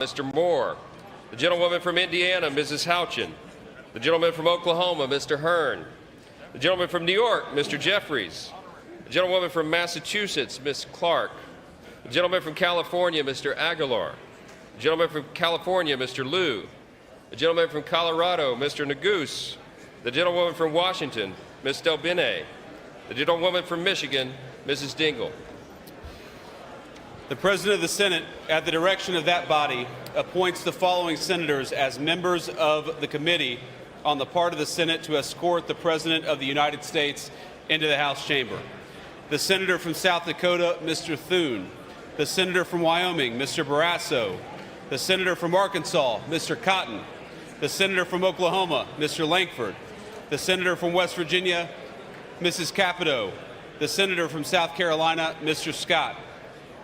Mr. Moore. The gentlewoman from Indiana, Mrs. Houchin. The gentleman from Oklahoma, Mr. Hearn. The gentleman from New York, Mr. Jeffries. The gentlewoman from Massachusetts, Ms. Clark. The gentleman from California, Mr. Aguilar. The gentleman from California, Mr. Liu. The gentleman from Colorado, Mr. Neguse. The gentlewoman from Washington, Ms. Delbene. The gentlewoman from Michigan, Mrs. Dingell. The President of the Senate, at the direction of that body, appoints the following senators as members of the committee on the part of the Senate to escort the President of the United States into the House chamber. The Senator from South Dakota, Mr. Thune. The Senator from Wyoming, Mr. Barrasso. The Senator from Arkansas, Mr. Cotton. The Senator from Oklahoma, Mr. Lankford. The Senator from West Virginia, Mrs. Capito. The Senator from South Carolina, Mr. Scott.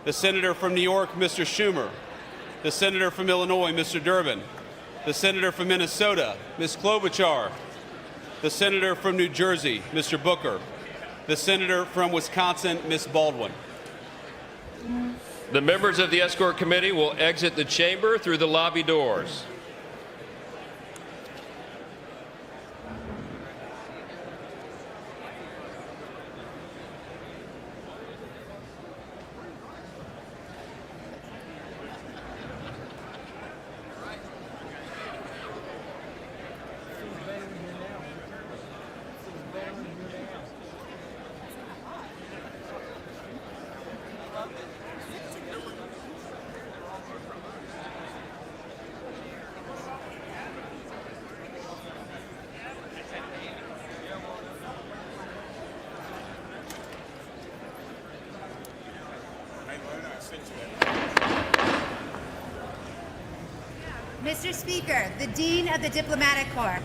The Senator from New York, Mr. Schumer. The Senator from Illinois, Mr. Durbin. The Senator from Minnesota, Ms. Klobuchar. The Senator from New Jersey, Mr. Booker. The Senator from Wisconsin, Ms. Baldwin. The members of the Escort Committee will exit the chamber through the lobby doors. Mr. Speaker, the Dean of the Diplomatic Corps.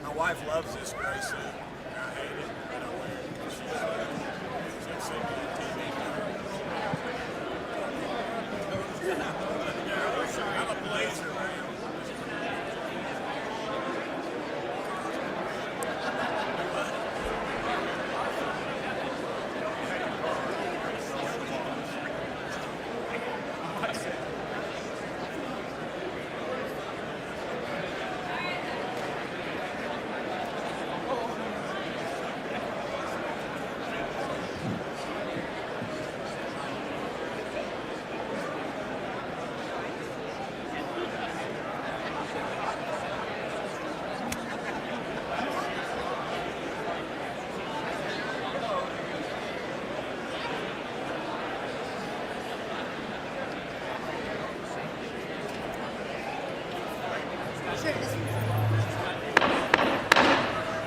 My wife loves this gray suit. I hate it, but I wear it. She's seen me on TV. I'm a blazer, man.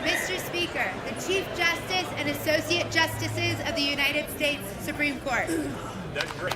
Mr. Speaker, the Chief Justice and Associate Justices of the United States Supreme Court. That's great.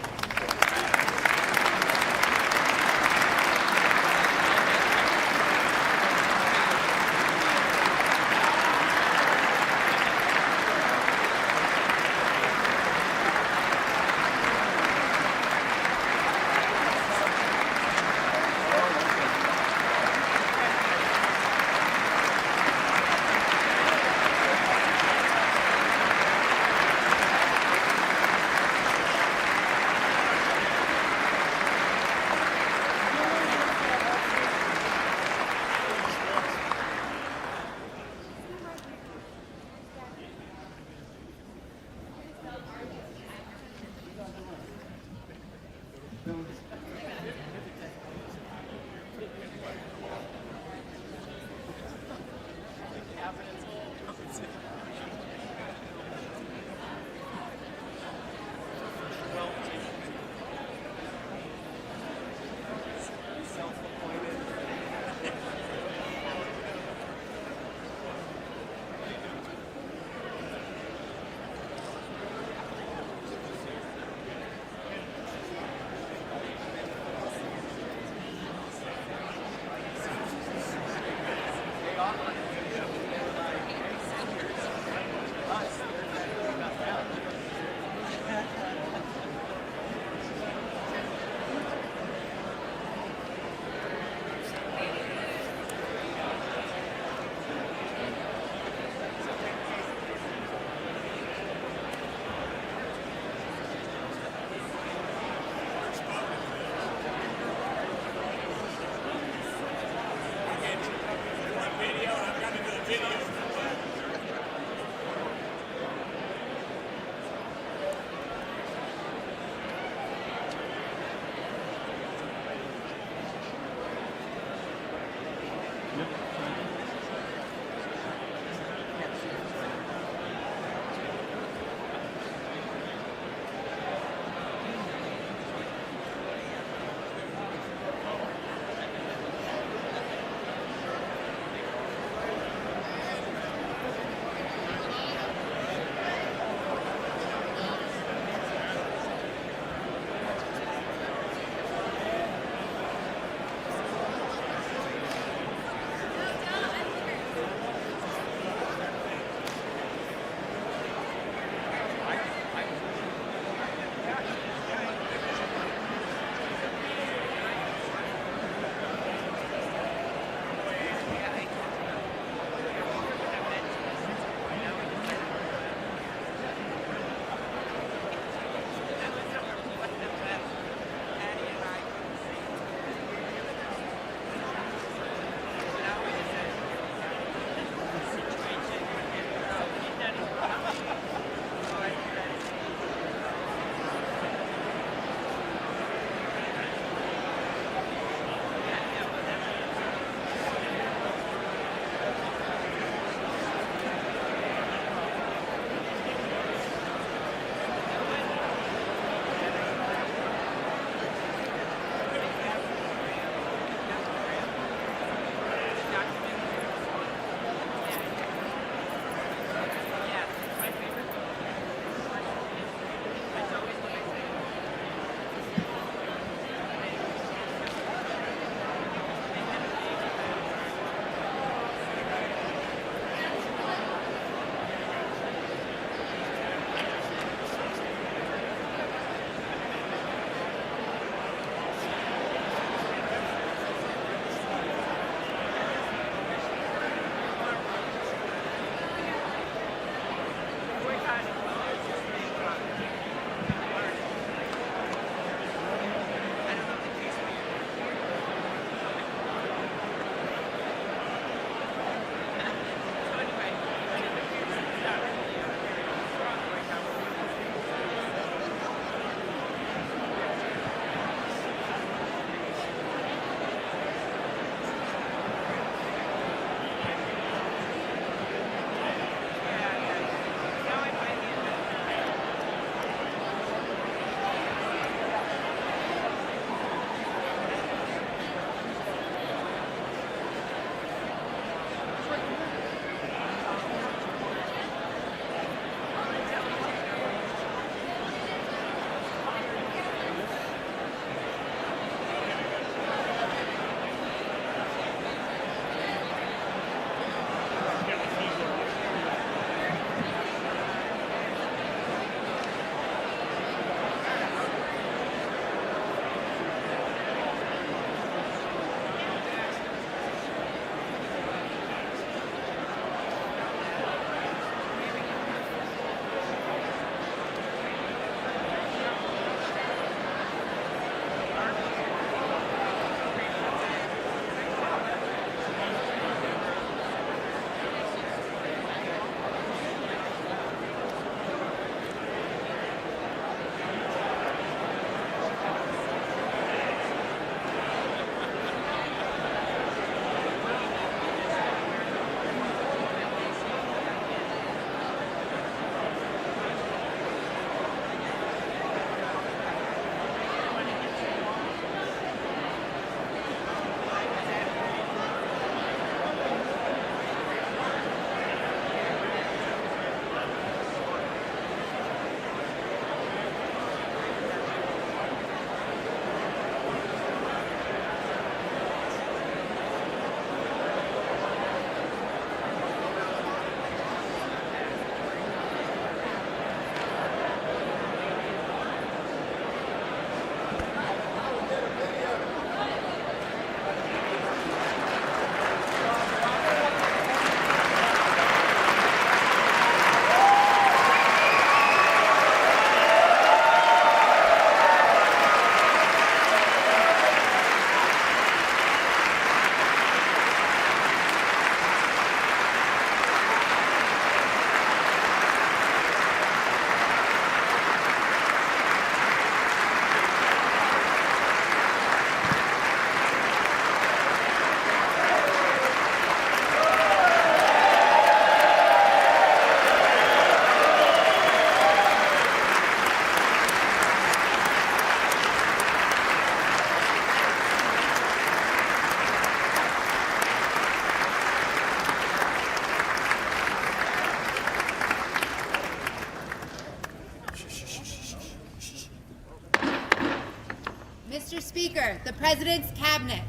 Speaker, the President's Cabinet.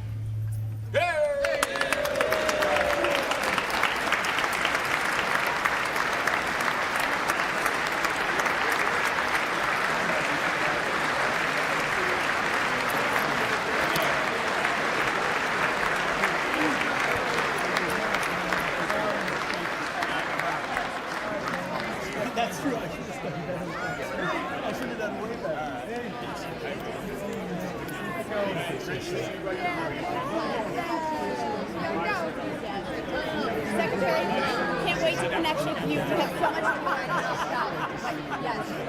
That's true. I should have done better. I should have done way Secretary, can't wait to connect with you. You have so much fun. Yes.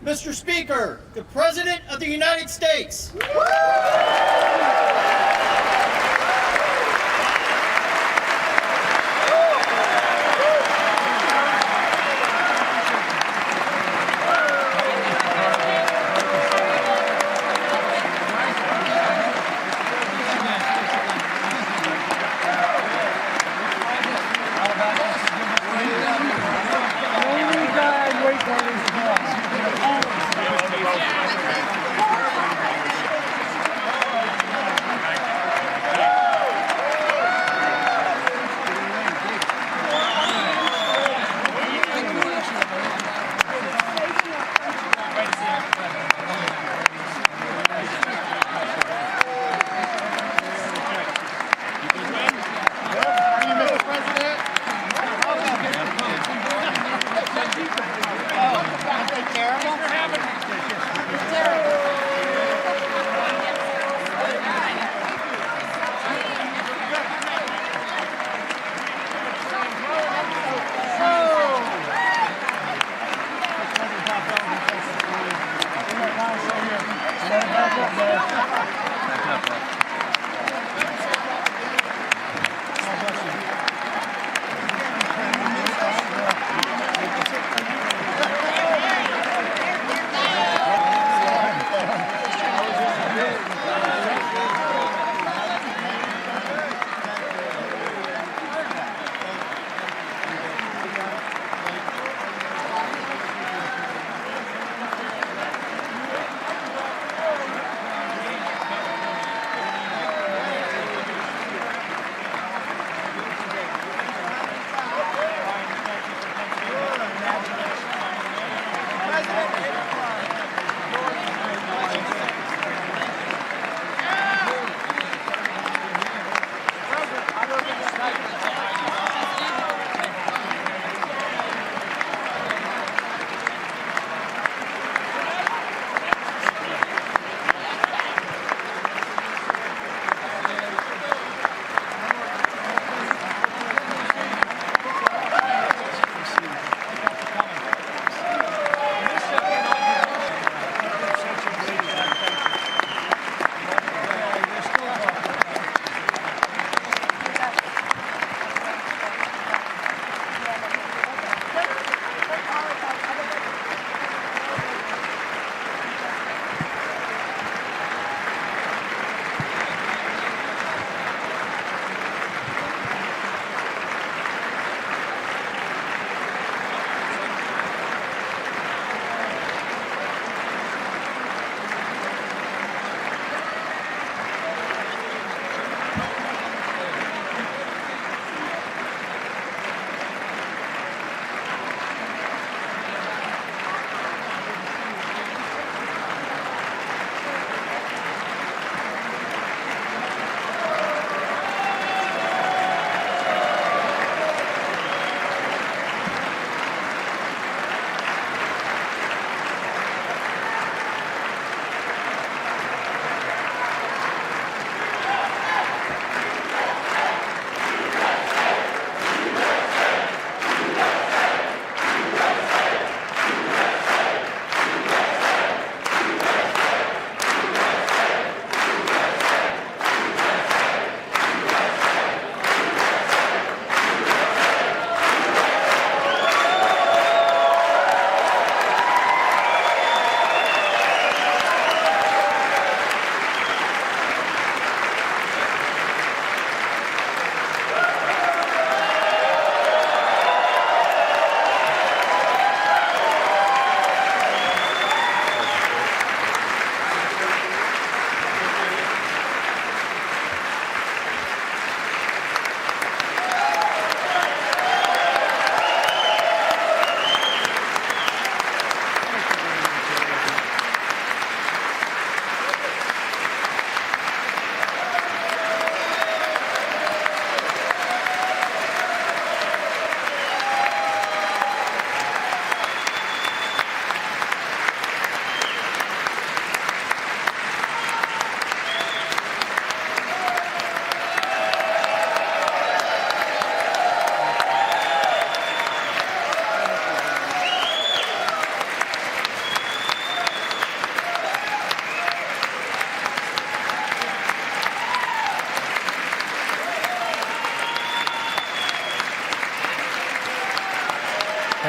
Mr. Speaker, the President of the United States.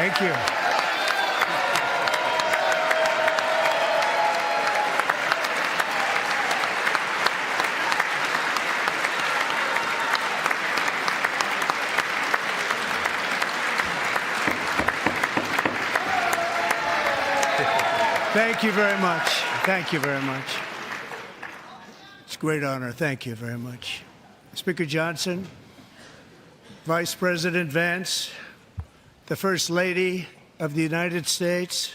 Thank you. Thank you very much. Thank you very much. It's a great honor. Thank you very much. Speaker Johnson, Vice President Vance, the First Lady of the United States,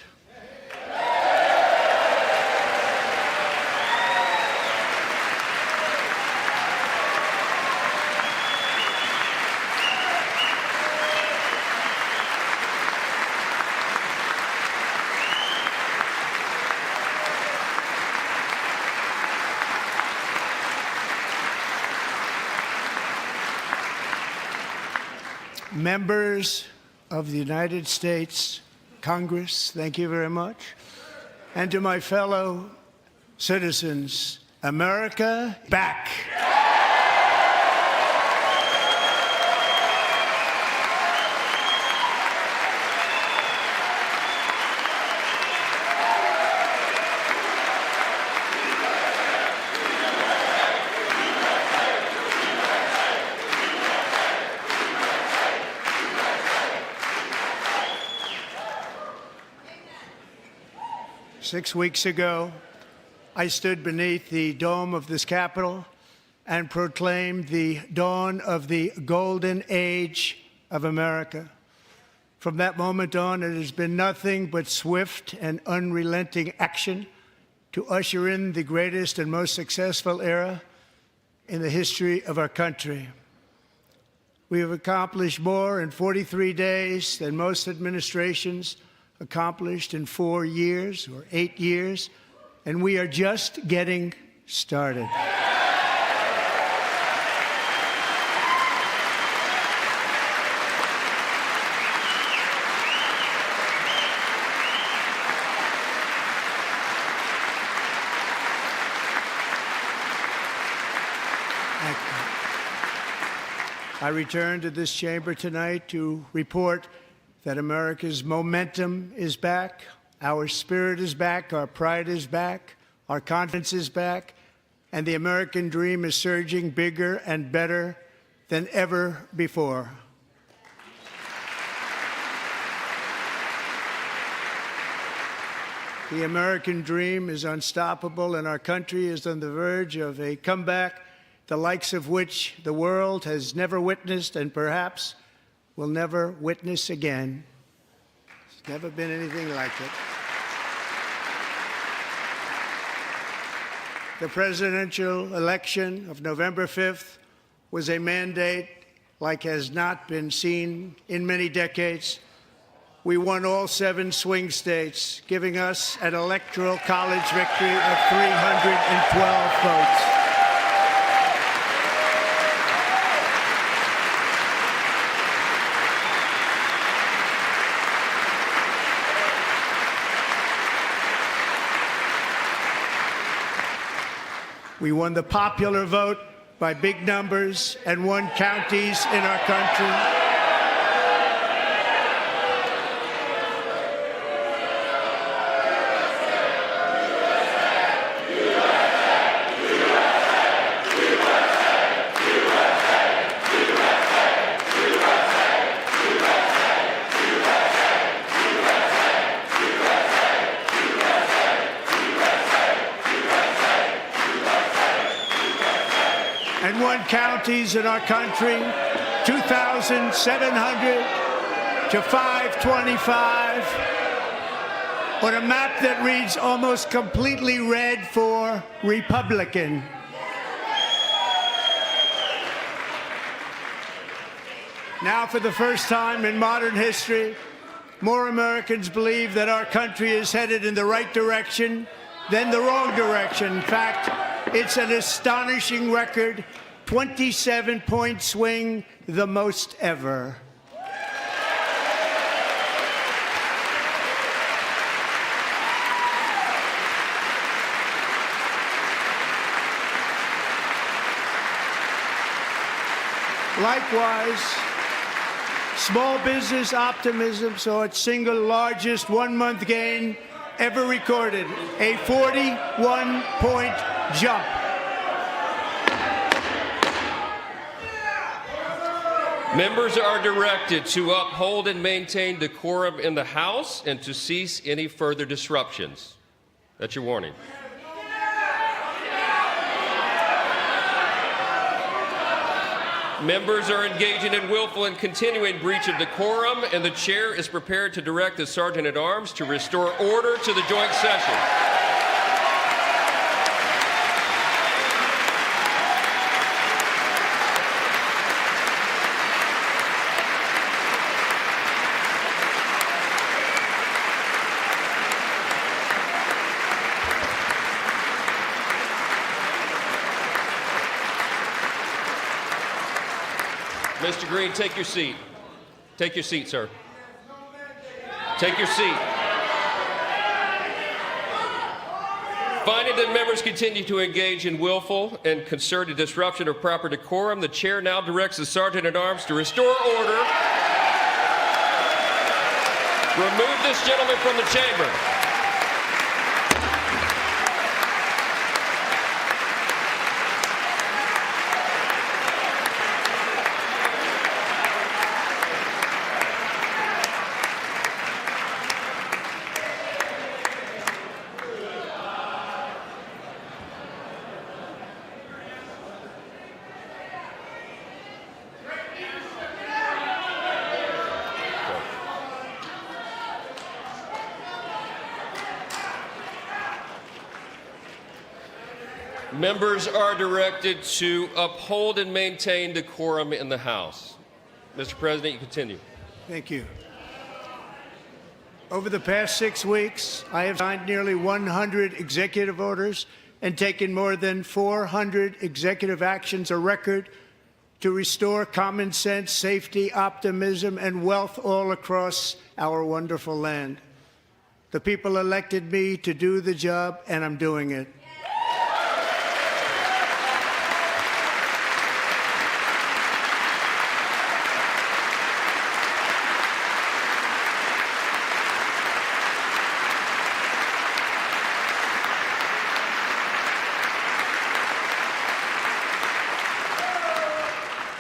members of the United States Congress, thank you very much. And to my fellow citizens, America back. 6 weeks ago, I stood beneath the dome of this Capitol and proclaimed the dawn of the golden age of America. From that moment on, it has been nothing but swift and unrelenting action to usher in the greatest and most successful era in the history of our country. We have accomplished more in 43 days than most administrations accomplished in 4 years or 8 years, and we are just getting started. I return to this chamber tonight to report that America's momentum is back, our spirit is back, our pride is back, our confidence is back, and the American dream is surging bigger and better than ever before. The American dream is unstoppable, and our country is on the verge of a comeback, the likes of which the world has never witnessed and perhaps will never witness again. There's never been anything like it. The presidential election of November 5th was a mandate like has not been seen in many decades. We won all 7 swing states, giving us an electoral college victory of 312 votes. We won the popular vote by big numbers and won counties in our country. And won counties in our country, 2,700 to 525, on a map that reads almost completely red for Republican. Now, for the first time in modern history, more Americans believe that our country is headed in the right direction than the wrong direction. In fact, it's an astonishing record, 27-point swing, the most ever. Small business optimism saw its single largest one-month gain ever recorded, a 41-point jump. Members are directed to uphold and maintain decorum in the House and to cease any further disruptions. That's your warning. Members are engaging in willful and continuing breach of decorum, and the chair is prepared to direct the Sergeant-at-Arms to restore order to the joint session. Mr. Green, take your seat. Take your seat, sir. Take your seat. Finding that members continue to engage in willful and concerted disruption of proper decorum, the chair now directs the Sergeant-at-Arms to restore order. Remove this gentleman from the chamber. Members are directed to uphold and maintain decorum in the House. Mr. President, you continue. Thank you. Over the past 6 weeks, I have signed nearly 100 executive orders and taken more than 400 executive actions, a record, to restore common sense, safety, optimism, and wealth all across our wonderful land. The people elected me to do the job, and I'm doing it.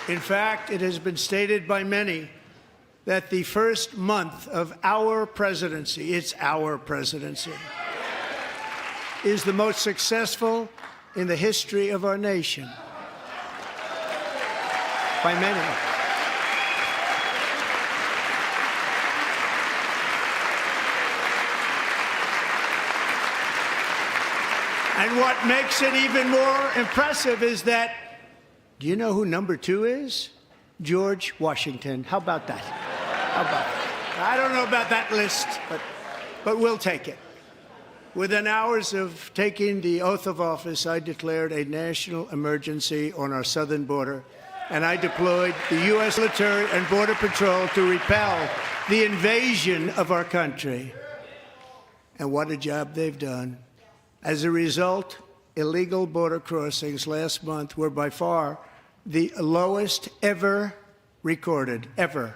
In fact, it has been stated by many that the first month of our presidency, it's our presidency, is the most successful in the history of our nation. By many. And what makes it even more impressive is that, do you know who number 2 is? George Washington. How about that? How about that? I don't know about that list, but we'll take it. Within hours of taking the oath of office, I declared a national emergency on our southern border, and I deployed the U.S. military and Border Patrol to repel the invasion of our country. And what a job they've done. As a result, illegal border crossings last month were by far the lowest ever recorded, ever.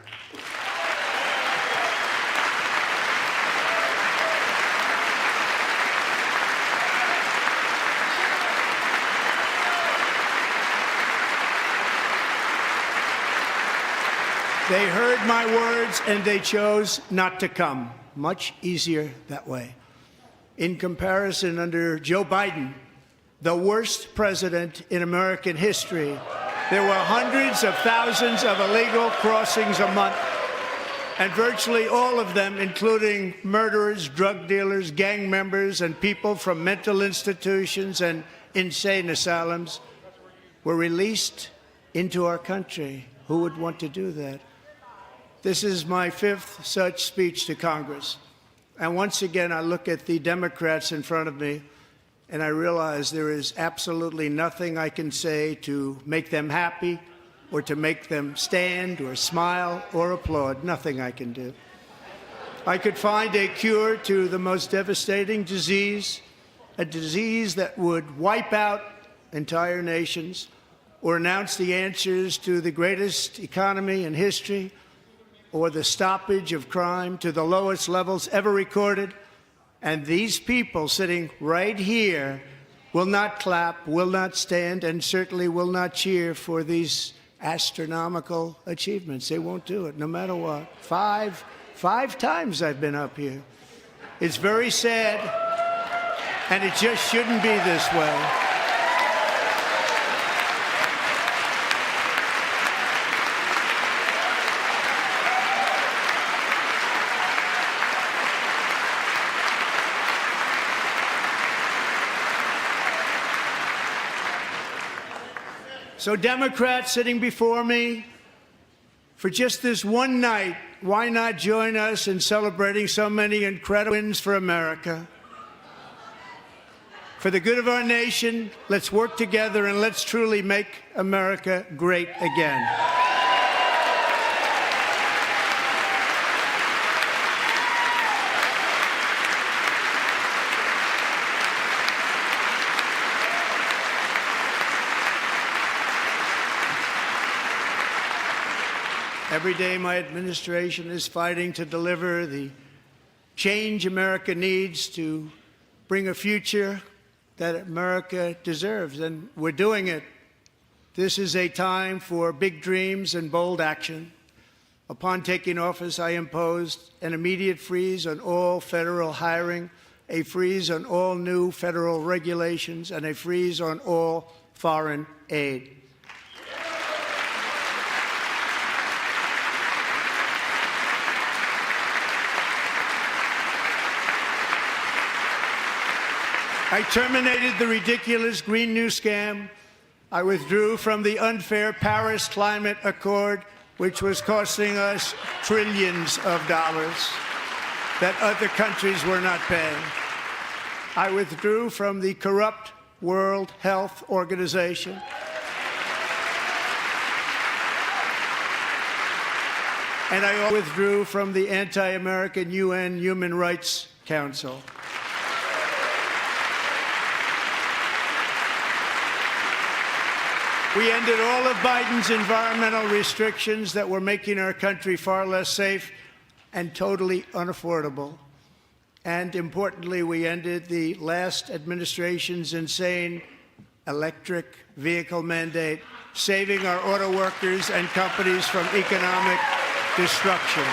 They heard my words and they chose not to come. Much easier that way. In comparison, under Joe Biden, the worst president in American history, there were hundreds of thousands of illegal crossings a month, and virtually all of them, including murderers, drug dealers, gang members, and people from mental institutions and insane asylums, were released into our country. Who would want to do that? This is my 5th such speech to Congress. And once again, I look at the Democrats in front of me, and I realize there is absolutely nothing I can say to make them happy or to make them stand or smile or applaud. Nothing I can do. I could find a cure to the most devastating disease, a disease that would wipe out entire nations, or announce the answers to the greatest economy in history, or the stoppage of crime to the lowest levels ever recorded. And these people sitting right here will not clap, will not stand, and certainly will not cheer for these astronomical achievements. They won't do it, no matter what. Five times I've been up here. It's very sad, and it just shouldn't be this way. So Democrats sitting before me, for just this one night, why not join us in celebrating so many incredible wins for America? For the good of our nation, let's work together and let's truly make America great again. Every day, my administration is fighting to deliver the change America needs to bring a future that America deserves, and we're doing it. This is a time for big dreams and bold action. Upon taking office, I imposed an immediate freeze on all federal hiring, a freeze on all new federal regulations, and a freeze on all foreign aid. I terminated the ridiculous Green New Scam. I withdrew from the unfair Paris Climate Accord, which was costing us trillions of dollars that other countries were not paying. I withdrew from the corrupt World Health Organization. And I withdrew from the anti-American UN Human Rights Council. We ended all of Biden's environmental restrictions that were making our country far less safe and totally unaffordable. And importantly, we ended the last administration's insane electric vehicle mandate, saving our auto workers and companies from economic destruction.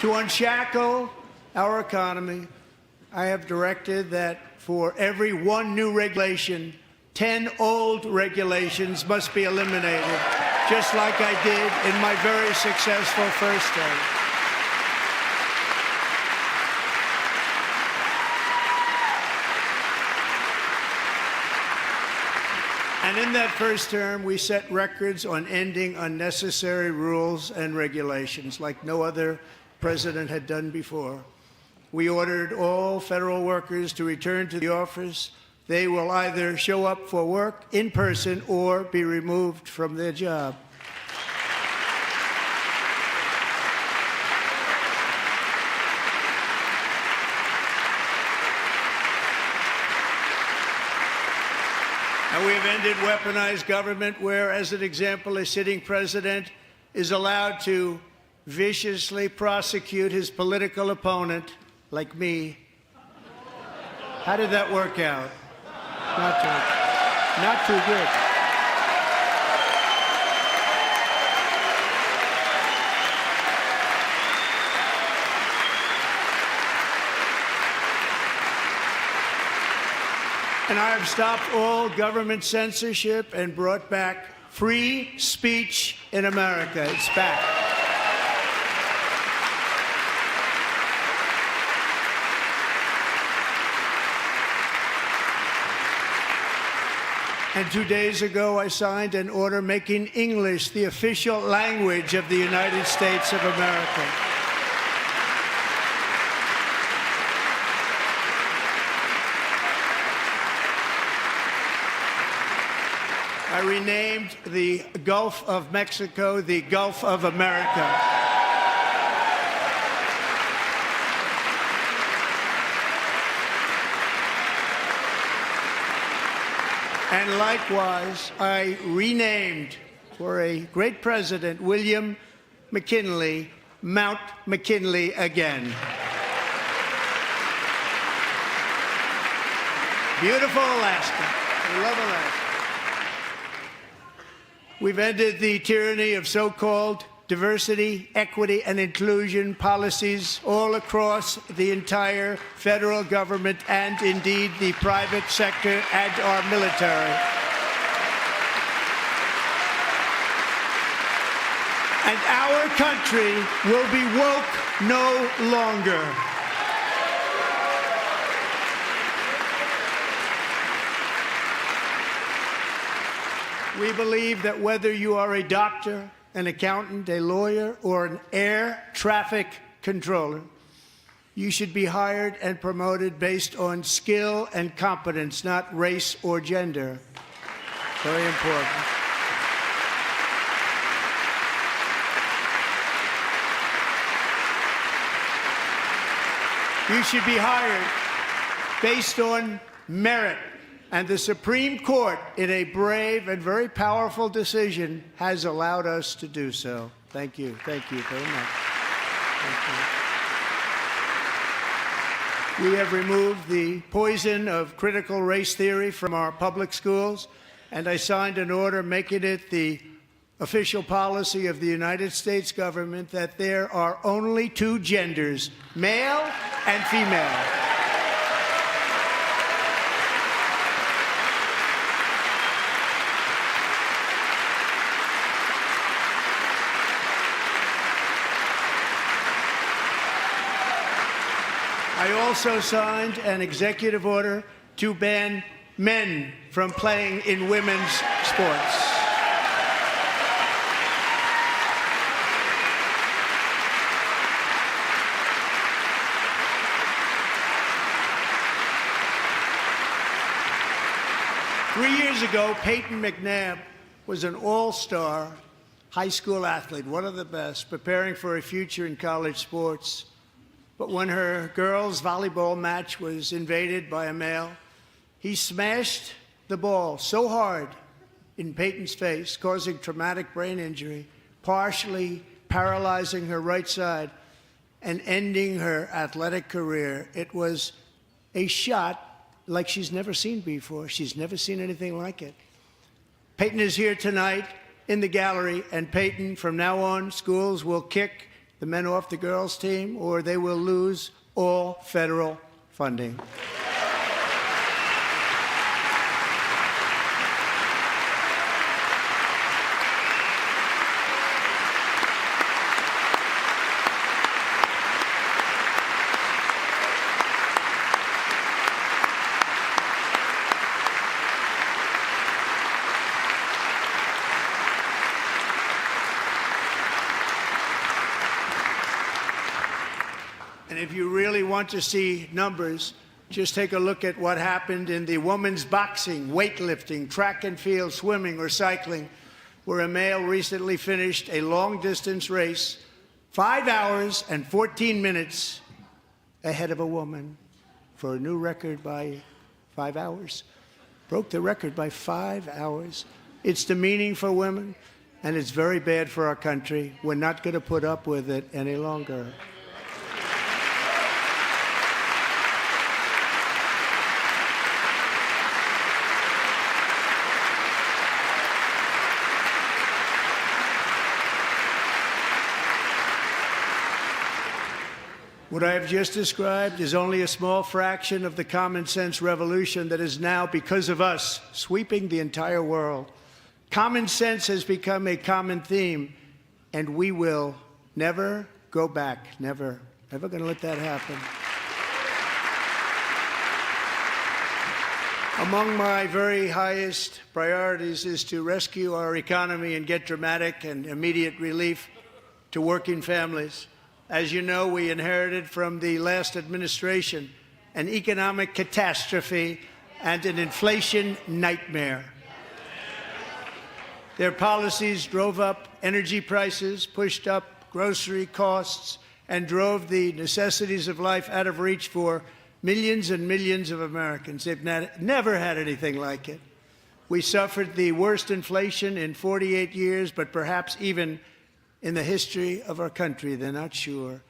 To unshackle our economy, I have directed that for every one new regulation, 10 old regulations must be eliminated, just like I did in my very successful first term. And in that first term, we set records on ending unnecessary rules and regulations like no other president had done before. We ordered all federal workers to return to the office. They will either show up for work in person or be removed from their job. And we have ended weaponized government where, as an example, a sitting president is allowed to viciously prosecute his political opponent, like me. How did that work out? Not too good. And I have stopped all government censorship and brought back free speech in America. It's back. And 2 days ago, I signed an order making English the official language of the United States of America. I renamed the Gulf of Mexico the Gulf of America. And likewise, I renamed for a great president, William McKinley, Mount McKinley again. Beautiful Alaska. We love Alaska. We've ended the tyranny of so-called diversity, equity, and inclusion policies all across the entire federal government and indeed the private sector and our military. And our country will be woke no longer. We believe that whether you are a doctor, an accountant, a lawyer, or an air traffic controller, you should be hired and promoted based on skill and competence, not race or gender. Very important. You should be hired based on merit. And the Supreme Court, in a brave and very powerful decision, has allowed us to do so. Thank you. Thank you very much. Thank you. We have removed the poison of critical race theory from our public schools, and I signed an order making it the official policy of the United States government that there are only two genders, male and female. I also signed an executive order to ban men from playing in women's sports. Three years ago, Peyton McNabb was an all-star high school athlete, one of the best, preparing for a future in college sports. But when her girls' volleyball match was invaded by a male, he smashed the ball so hard in Peyton's face, causing traumatic brain injury, partially paralyzing her right side, and ending her athletic career. It was a shot like she's never seen before. She's never seen anything like it. Peyton is here tonight in the gallery, and Peyton, from now on, schools will kick the men off the girls' team, or they will lose all federal funding. And if you really want to see numbers, just take a look at what happened in the women's boxing, weightlifting, track and field, swimming, or cycling, where a male recently finished a long-distance race 5 hours and 14 minutes ahead of a woman for a new record by 5 hours. Broke the record by 5 hours. It's demeaning for women, and it's very bad for our country. We're not going to put up with it any longer. What I have just described is only a small fraction of the common sense revolution that is now, because of us, sweeping the entire world. Common sense has become a common theme, and we will never go back. Never. Never going to let that happen. Among my very highest priorities is to rescue our economy and get dramatic and immediate relief to working families. As you know, we inherited from the last administration an economic catastrophe and an inflation nightmare. Their policies drove up energy prices, pushed up grocery costs, and drove the necessities of life out of reach for millions and millions of Americans. They've never had anything like it. We suffered the worst inflation in 48 years, but perhaps even in the history of our country. They're not sure.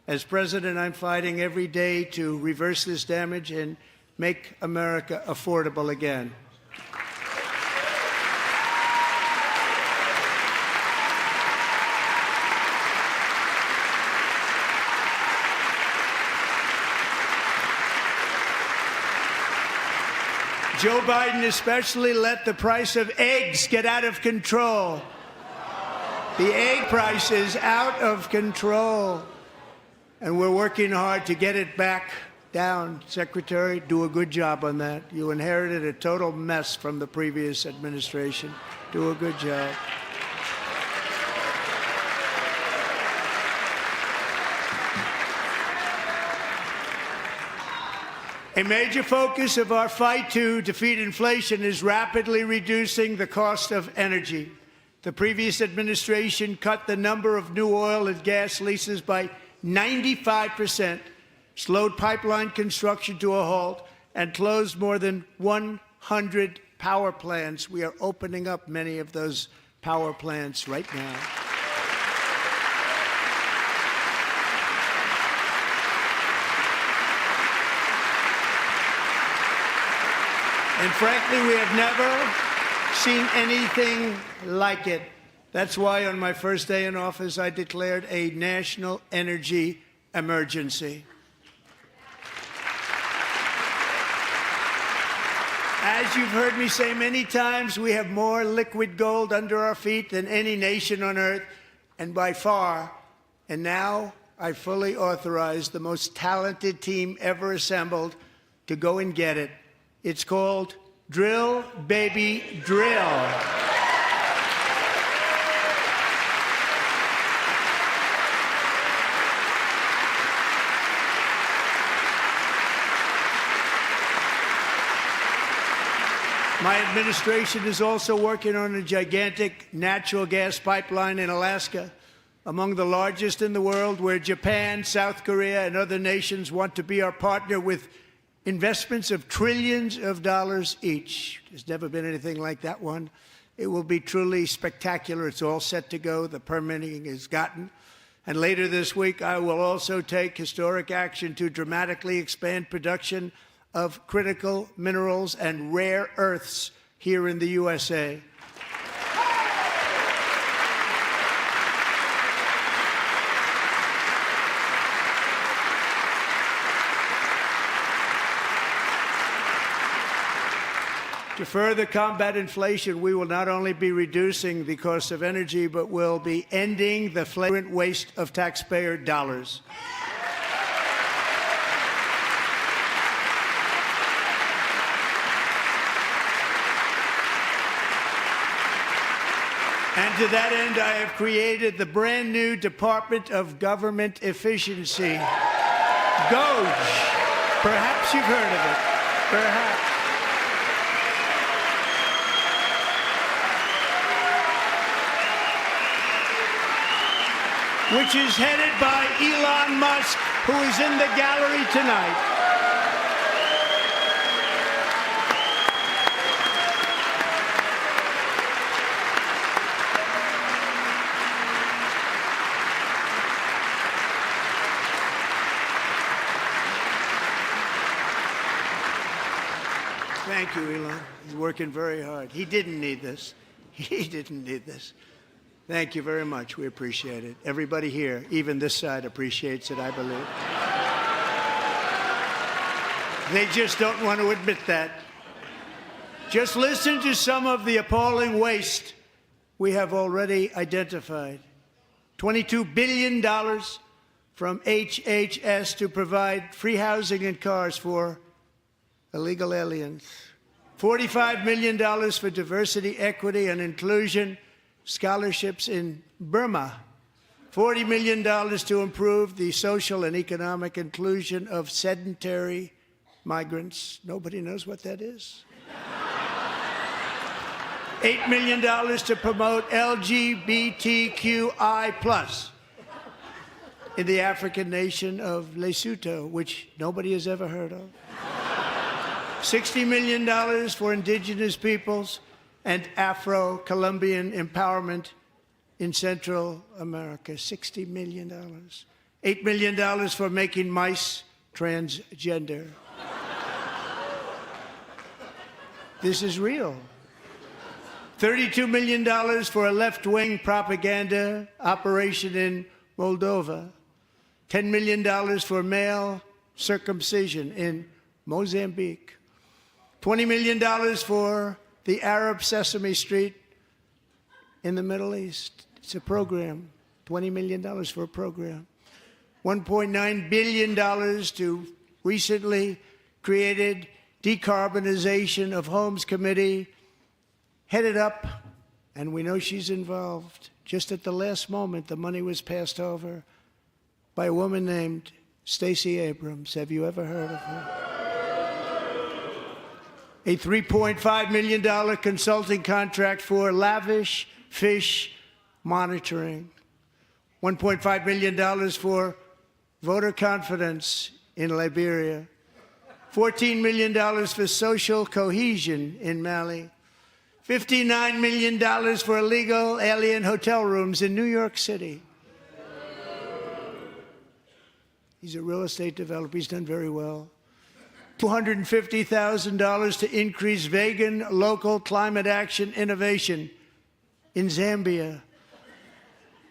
As president, I'm fighting every day to reverse this damage and make America affordable again. Joe Biden especially let the price of eggs get out of control. The egg price is out of control. And we're working hard to get it back down. Secretary, do a good job on that. You inherited a total mess from the previous administration. Do a good job. A major focus of our fight to defeat inflation is rapidly reducing the cost of energy. The previous administration cut the number of new oil and gas leases by 95%, slowed pipeline construction to a halt, and closed more than 100 power plants. We are opening up many of those power plants right now. And frankly, we have never seen anything like it. That's why on my first day in office, I declared a national energy emergency. As you've heard me say many times, we have more liquid gold under our feet than any nation on earth, and by far. And now I fully authorize the most talented team ever assembled to go and get it. It's called Drill, Baby, Drill. My administration is also working on a gigantic natural gas pipeline in Alaska, among the largest in the world, where Japan, South Korea, and other nations want to be our partner with investments of trillions of dollars each. There's never been anything like that one. It will be truly spectacular. It's all set to go. The permitting is gotten. And later this week, I will also take historic action to dramatically expand production of critical minerals and rare earths here in the USA. To further combat inflation, we will not only be reducing the cost of energy, but will be ending the flagrant waste of taxpayer dollars. And to that end, I have created the brand new Department of Government Efficiency, DOGE. Perhaps you've heard of it. Perhaps. Which is headed by Elon Musk, who is in the gallery tonight. Thank you, Elon. He's working very hard. He didn't need this. He didn't need this. Thank you very much. We appreciate it. Everybody here, even this side, appreciates it, I believe. They just don't want to admit that. Just listen to some of the appalling waste we have already identified. $22 billion from HHS to provide free housing and cars for illegal aliens. $45 million for diversity, equity, and inclusion scholarships in Burma. $40 million to improve the social and economic inclusion of sedentary migrants. Nobody knows what that is. $8 million to promote LGBTQI+ in the African nation of Lesotho, which nobody has ever heard of. $60 million for indigenous peoples and Afro-Colombian empowerment in Central America. $60 million. $8 million for making mice transgender. This is real. $32 million for a left-wing propaganda operation in Moldova. $10 million for male circumcision in Mozambique. $20 million for the Arab Sesame Street in the Middle East. It's a program. $20 million for a program. $1.9 billion to recently created Decarbonization of Homes Committee, headed up, and we know she's involved. Just at the last moment, the money was passed over by a woman named Stacey Abrams. Have you ever heard of her? A $3.5 million consulting contract for lavish fish monitoring. $1.5 million for voter confidence in Liberia. $14 million for social cohesion in Mali. $59 million for illegal alien hotel rooms in New York City. He's a real estate developer. He's done very well. $250,000 to increase vegan local climate action innovation in Zambia.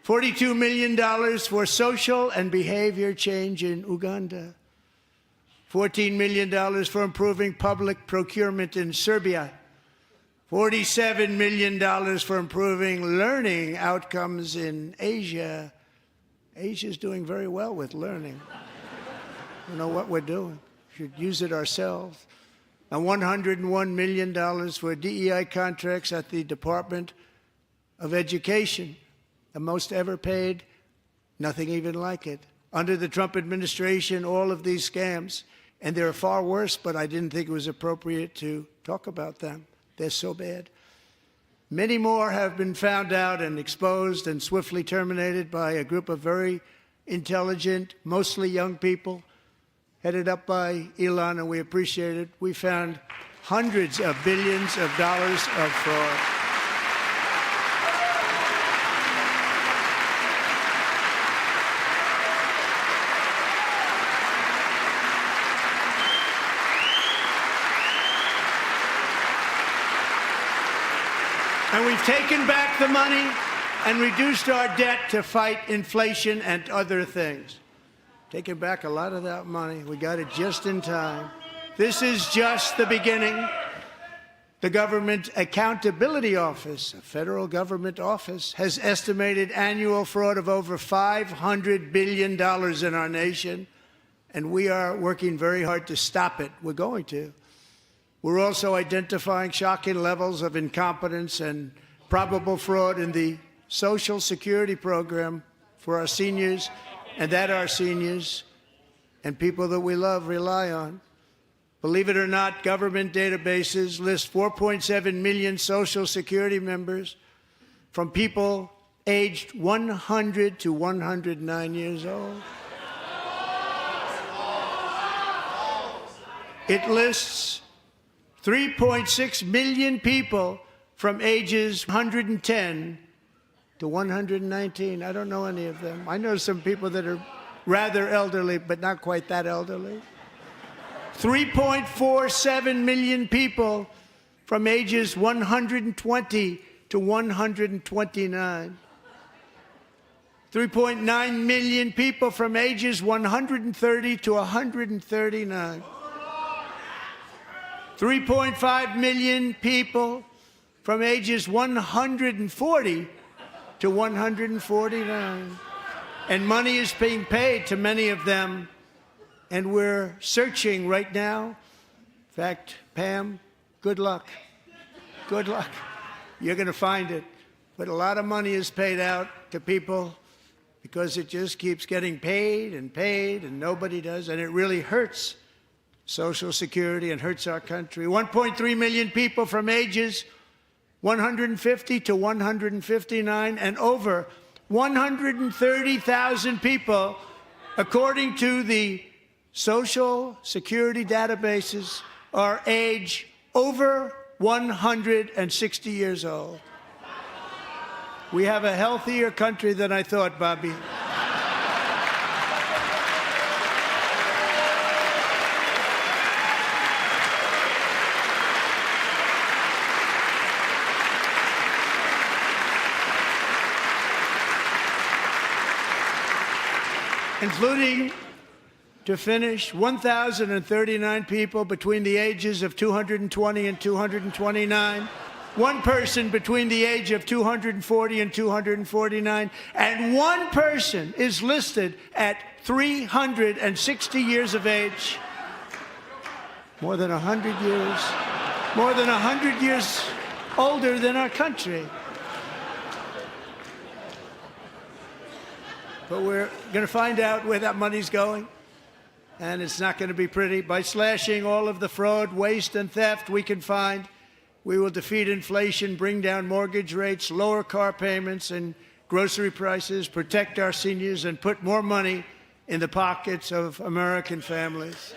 $42 million for social and behavior change in Uganda. $14 million for improving public procurement in Serbia. $47 million for improving learning outcomes in Asia. Asia's doing very well with learning. We know what we're doing. We should use it ourselves. And $101 million for DEI contracts at the Department of Education. The most ever paid, nothing even like it. Under the Trump administration, all of these scams, and they're far worse, but I didn't think it was appropriate to talk about them. They're so bad. Many more have been found out and exposed and swiftly terminated by a group of very intelligent, mostly young people, headed up by Elon, and we appreciate it. We found hundreds of billions of dollars of fraud. And we've taken back the money and reduced our debt to fight inflation and other things. Taken back a lot of that money. We got it just in time. This is just the beginning. The Government Accountability Office, a federal government office, has estimated annual fraud of over $500 billion in our nation, and we are working very hard to stop it. We're going to. We're also identifying shocking levels of incompetence and probable fraud in the Social Security program for our seniors, and that our seniors and people that we love rely on. Believe it or not, government databases list 4.7 million Social Security members from people aged 100 to 109 years old. It lists 3.6 million people from ages 110 to 119. I don't know any of them. I know some people that are rather elderly, but not quite that elderly. 3.47 million people from ages 120 to 129. 3.9 million people from ages 130 to 139. 3.5 million people from ages 140 to 149. And money is being paid to many of them, and we're searching right now. In fact, Pam, good luck. Good luck. You're going to find it. But a lot of money is paid out to people because it just keeps getting paid, and nobody does, and it really hurts Social Security and hurts our country. 1.3 million people from ages 150 to 159, and over 130,000 people, according to the Social Security databases, are age over 160 years old. We have a healthier country than I thought, Bobby. Including, to finish, 1,039 people between the ages of 220 and 229, one person between the age of 240 and 249, and one person is listed at 360 years of age. More than 100 years older than our country. But we're going to find out where that money's going, and it's not going to be pretty. By slashing all of the fraud, waste, and theft we can find, we will defeat inflation, bring down mortgage rates, lower car payments and grocery prices, protect our seniors, and put more money in the pockets of American families.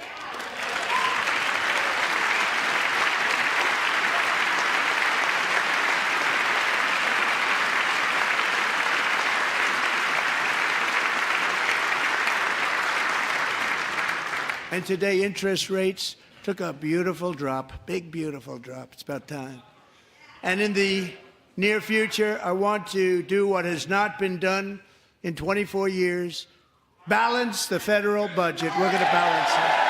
And today, interest rates took a beautiful drop, big, beautiful drop. It's about time. And in the near future, I want to do what has not been done in 24 years, balance the federal budget. We're going to balance it.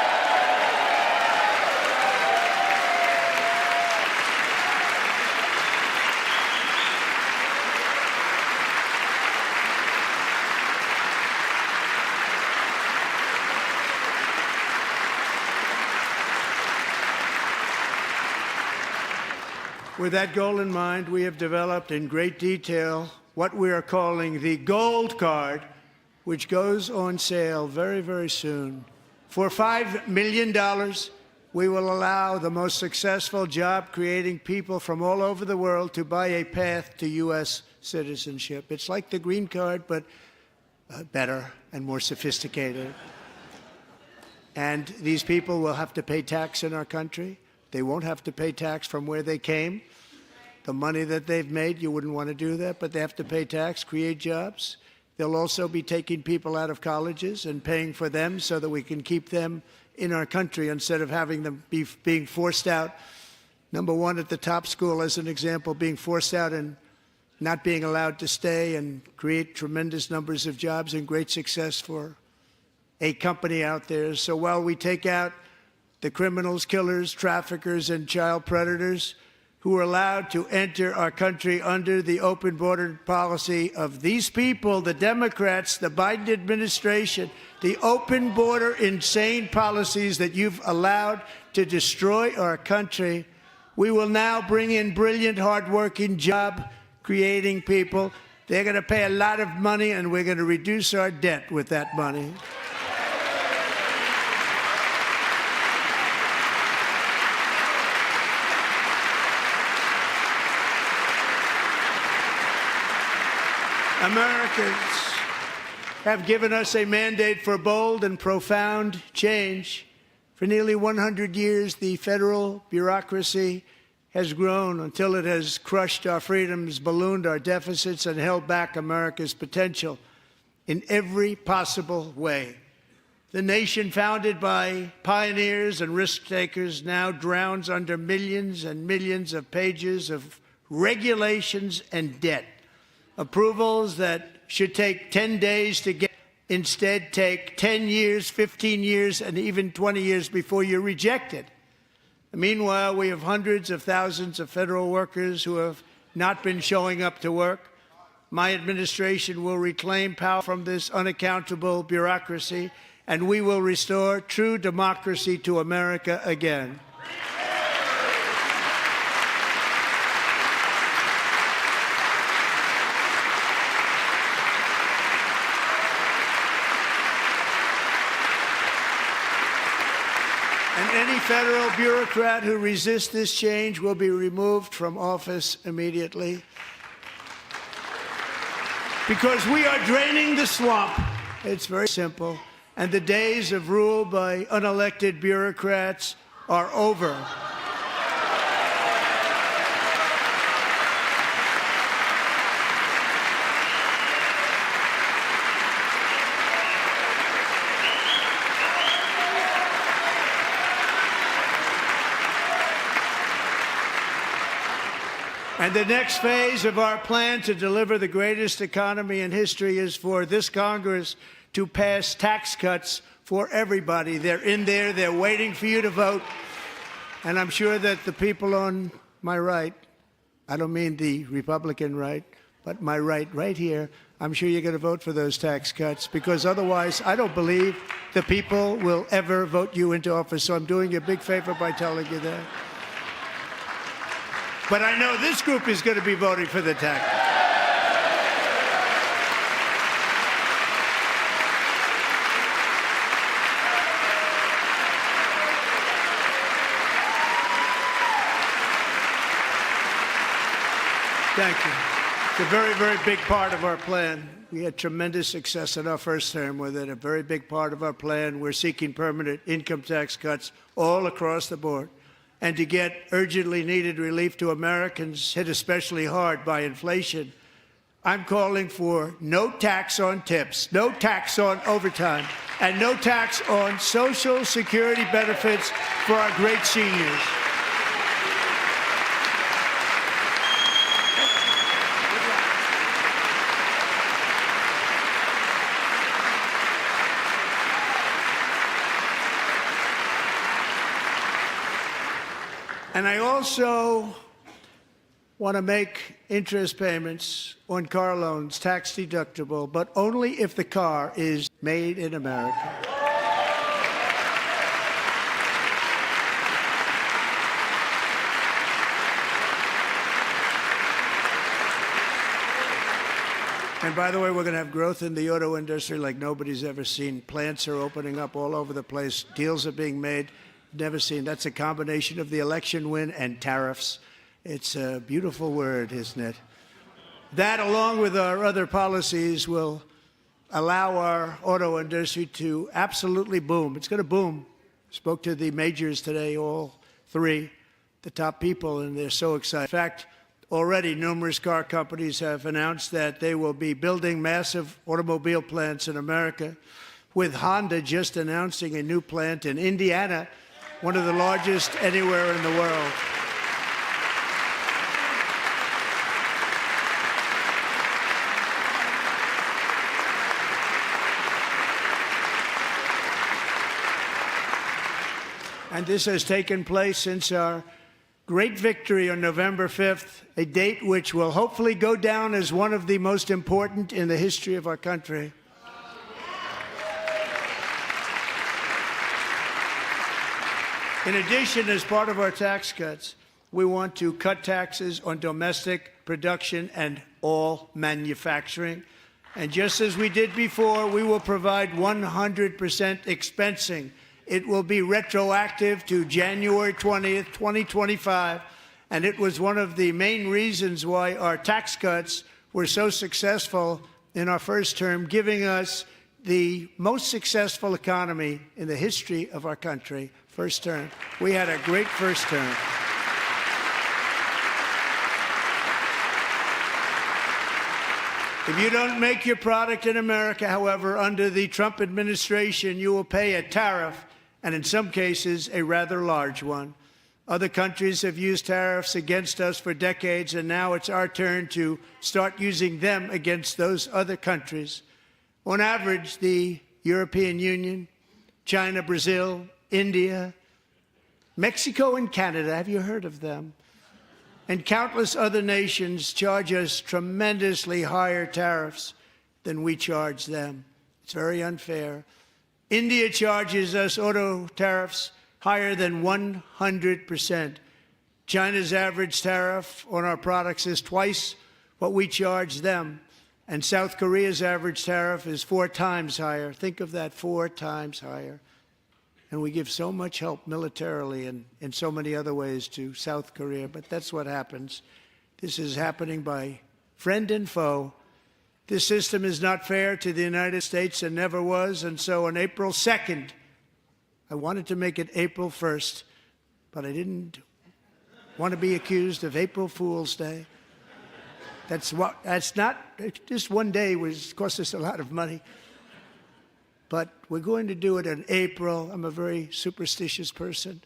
With that goal in mind, we have developed in great detail what we are calling the Gold Card, which goes on sale very, very soon. For $5 million, we will allow the most successful job-creating people from all over the world to buy a path to U.S. citizenship. It's like the green card, but better and more sophisticated. And these people will have to pay tax in our country. They won't have to pay tax from where they came. The money that they've made, you wouldn't want to do that, but they have to pay tax, create jobs. They'll also be taking people out of colleges and paying for them so that we can keep them in our country instead of having them being forced out. Number one, at the top school, as an example, being forced out and not being allowed to stay and create tremendous numbers of jobs and great success for a company out there. So while we take out the criminals, killers, traffickers, and child predators who are allowed to enter our country under the open border policy of these people, the Democrats, the Biden administration, the open border insane policies that you've allowed to destroy our country, we will now bring in brilliant, hardworking, job-creating people. They're going to pay a lot of money, and we're going to reduce our debt with that money. Americans have given us a mandate for bold and profound change. For nearly 100 years, the federal bureaucracy has grown until it has crushed our freedoms, ballooned our deficits, and held back America's potential in every possible way. The nation founded by pioneers and risk-takers now drowns under millions and millions of pages of regulations and debt. Approvals that should take 10 days to get instead take 10 years, 15 years, and even 20 years before you're rejected. Meanwhile, we have hundreds of thousands of federal workers who have not been showing up to work. My administration will reclaim power from this unaccountable bureaucracy, and we will restore true democracy to America again. And any federal bureaucrat who resists this change will be removed from office immediately. Because we are draining the swamp. It's very simple. And the days of rule by unelected bureaucrats are over. And the next phase of our plan to deliver the greatest economy in history is for this Congress to pass tax cuts for everybody. They're in there. They're waiting for you to vote. And I'm sure that the people on my right, I don't mean the Republican right, but my right here, I'm sure you're going to vote for those tax cuts, because otherwise I don't believe the people will ever vote you into office. So I'm doing you a big favor by telling you that. But I know this group is going to be voting for the tax cuts. Thank you. It's a very, very big part of our plan. We had tremendous success in our first term with it. A very big part of our plan. We're seeking permanent income tax cuts all across the board. And to get urgently needed relief to Americans hit especially hard by inflation, I'm calling for no tax on tips, no tax on overtime, and no tax on Social Security benefits for our great seniors. And I also want to make interest payments on car loans tax deductible, but only if the car is made in America. And by the way, we're going to have growth in the auto industry like nobody's ever seen. Plants are opening up all over the place. Deals are being made. Never seen. That's a combination of the election win and tariffs. It's a beautiful word, isn't it? That, along with our other policies, will allow our auto industry to absolutely boom. It's going to boom. Spoke to the majors today, all three, the top people, and they're so excited. In fact, already numerous car companies have announced that they will be building massive automobile plants in America, with Honda just announcing a new plant in Indiana, one of the largest anywhere in the world. And this has taken place since our great victory on November 5th, a date which will hopefully go down as one of the most important in the history of our country. In addition, as part of our tax cuts, we want to cut taxes on domestic production and all manufacturing. And just as we did before, we will provide 100% expensing. It will be retroactive to January 20th, 2025. And it was one of the main reasons why our tax cuts were so successful in our first term, giving us the most successful economy in the history of our country. First term. We had a great first term. If you don't make your product in America, however, under the Trump administration, you will pay a tariff, and in some cases, a rather large one. Other countries have used tariffs against us for decades, and now it's our turn to start using them against those other countries. On average, the European Union, China, Brazil, India, Mexico, and Canada, have you heard of them? And countless other nations charge us tremendously higher tariffs than we charge them. It's very unfair. India charges us auto tariffs higher than 100%. China's average tariff on our products is twice what we charge them. And South Korea's average tariff is 4 times higher. Think of that, 4 times higher. And we give so much help militarily and in so many other ways to South Korea, but that's what happens. This is happening by friend and foe. This system is not fair to the United States and never was, and so on April 2nd, I wanted to make it April 1st, but I didn't want to be accused of April Fool's Day. That's not, just one day cost us a lot of money. But we're going to do it in April. I'm a very superstitious person.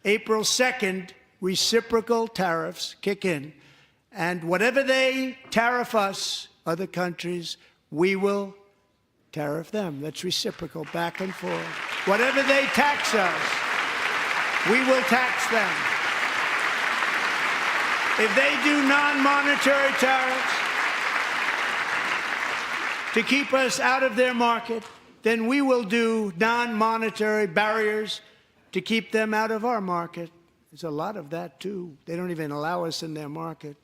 April 2nd, reciprocal tariffs kick in. And whatever they tariff us, other countries, we will tariff them. That's reciprocal, back and forth. Whatever they tax us, we will tax them. If they do non-monetary tariffs to keep us out of their market, then we will do non-monetary barriers to keep them out of our market. There's a lot of that, too. They don't even allow us in their market.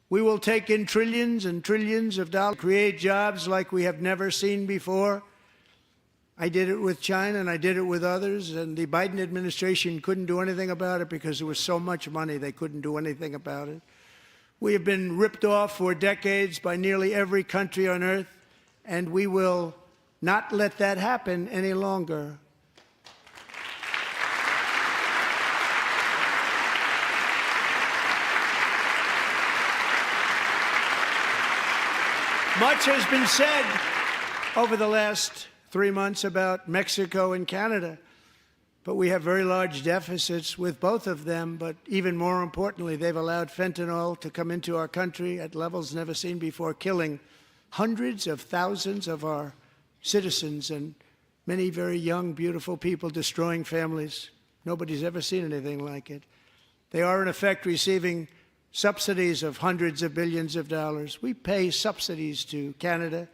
We will take in trillions and trillions of dollars, create jobs like we have never seen before. I did it with China, and I did it with others, and the Biden administration couldn't do anything about it because there was so much money they couldn't do anything about it. We have been ripped off for decades by nearly every country on earth, and we will not let that happen any longer. Much has been said over the last 3 months about Mexico and Canada, but we have very large deficits with both of them. But even more importantly, they've allowed fentanyl to come into our country at levels never seen before, killing hundreds of thousands of our citizens and many very young, beautiful people, destroying families. Nobody's ever seen anything like it. They are, in effect, receiving subsidies of hundreds of billions of dollars. We pay subsidies to Canada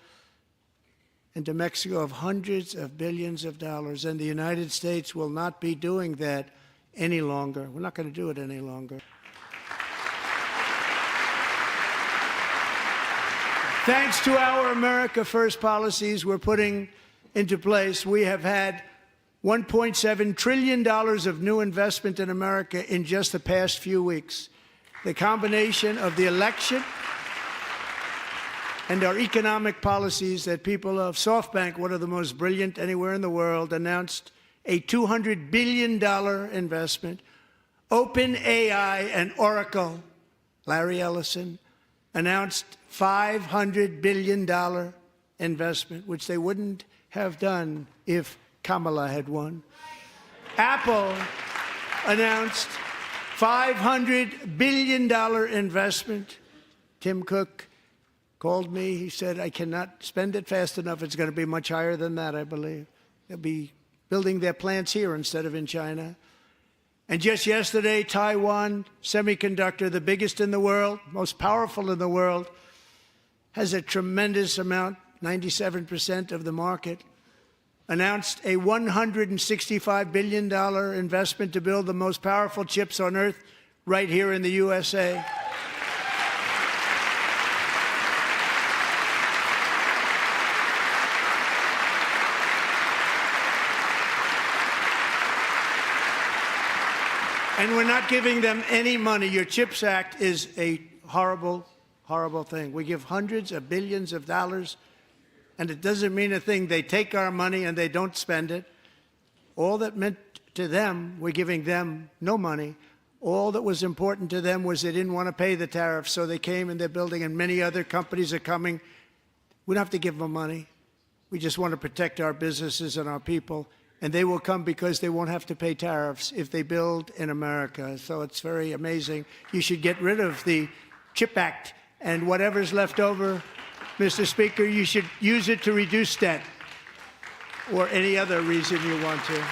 and to Mexico of hundreds of billions of dollars, and the United States will not be doing that any longer. We're not going to do it any longer. Thanks to our America First policies we're putting into place, we have had $1.7 trillion of new investment in America in just the past few weeks. The combination of the election and our economic policies that people of SoftBank, one of the most brilliant anywhere in the world, announced a $200 billion investment. OpenAI and Oracle, Larry Ellison, announced $500 billion investment, which they wouldn't have done if Kamala had won. Apple announced $500 billion investment. Tim Cook called me. He said, I cannot spend it fast enough. It's going to be much higher than that, I believe. They'll be building their plants here instead of in China. And just yesterday, Taiwan Semiconductor, the biggest in the world, most powerful in the world, has a tremendous amount, 97% of the market, announced a $165 billion investment to build the most powerful chips on earth right here in the USA. And we're not giving them any money. Your CHIPS Act is a horrible, horrible thing. We give hundreds of billions of dollars, and it doesn't mean a thing. They take our money and they don't spend it. All that meant to them, we're giving them no money. All that was important to them was they didn't want to pay the tariffs, so they came and they're building, and many other companies are coming. We don't have to give them money. We just want to protect our businesses and our people. And they will come because they won't have to pay tariffs if they build in America. So it's very amazing. You should get rid of the CHIP Act, and whatever's left over, Mr. Speaker, you should use it to reduce debt or any other reason you want to.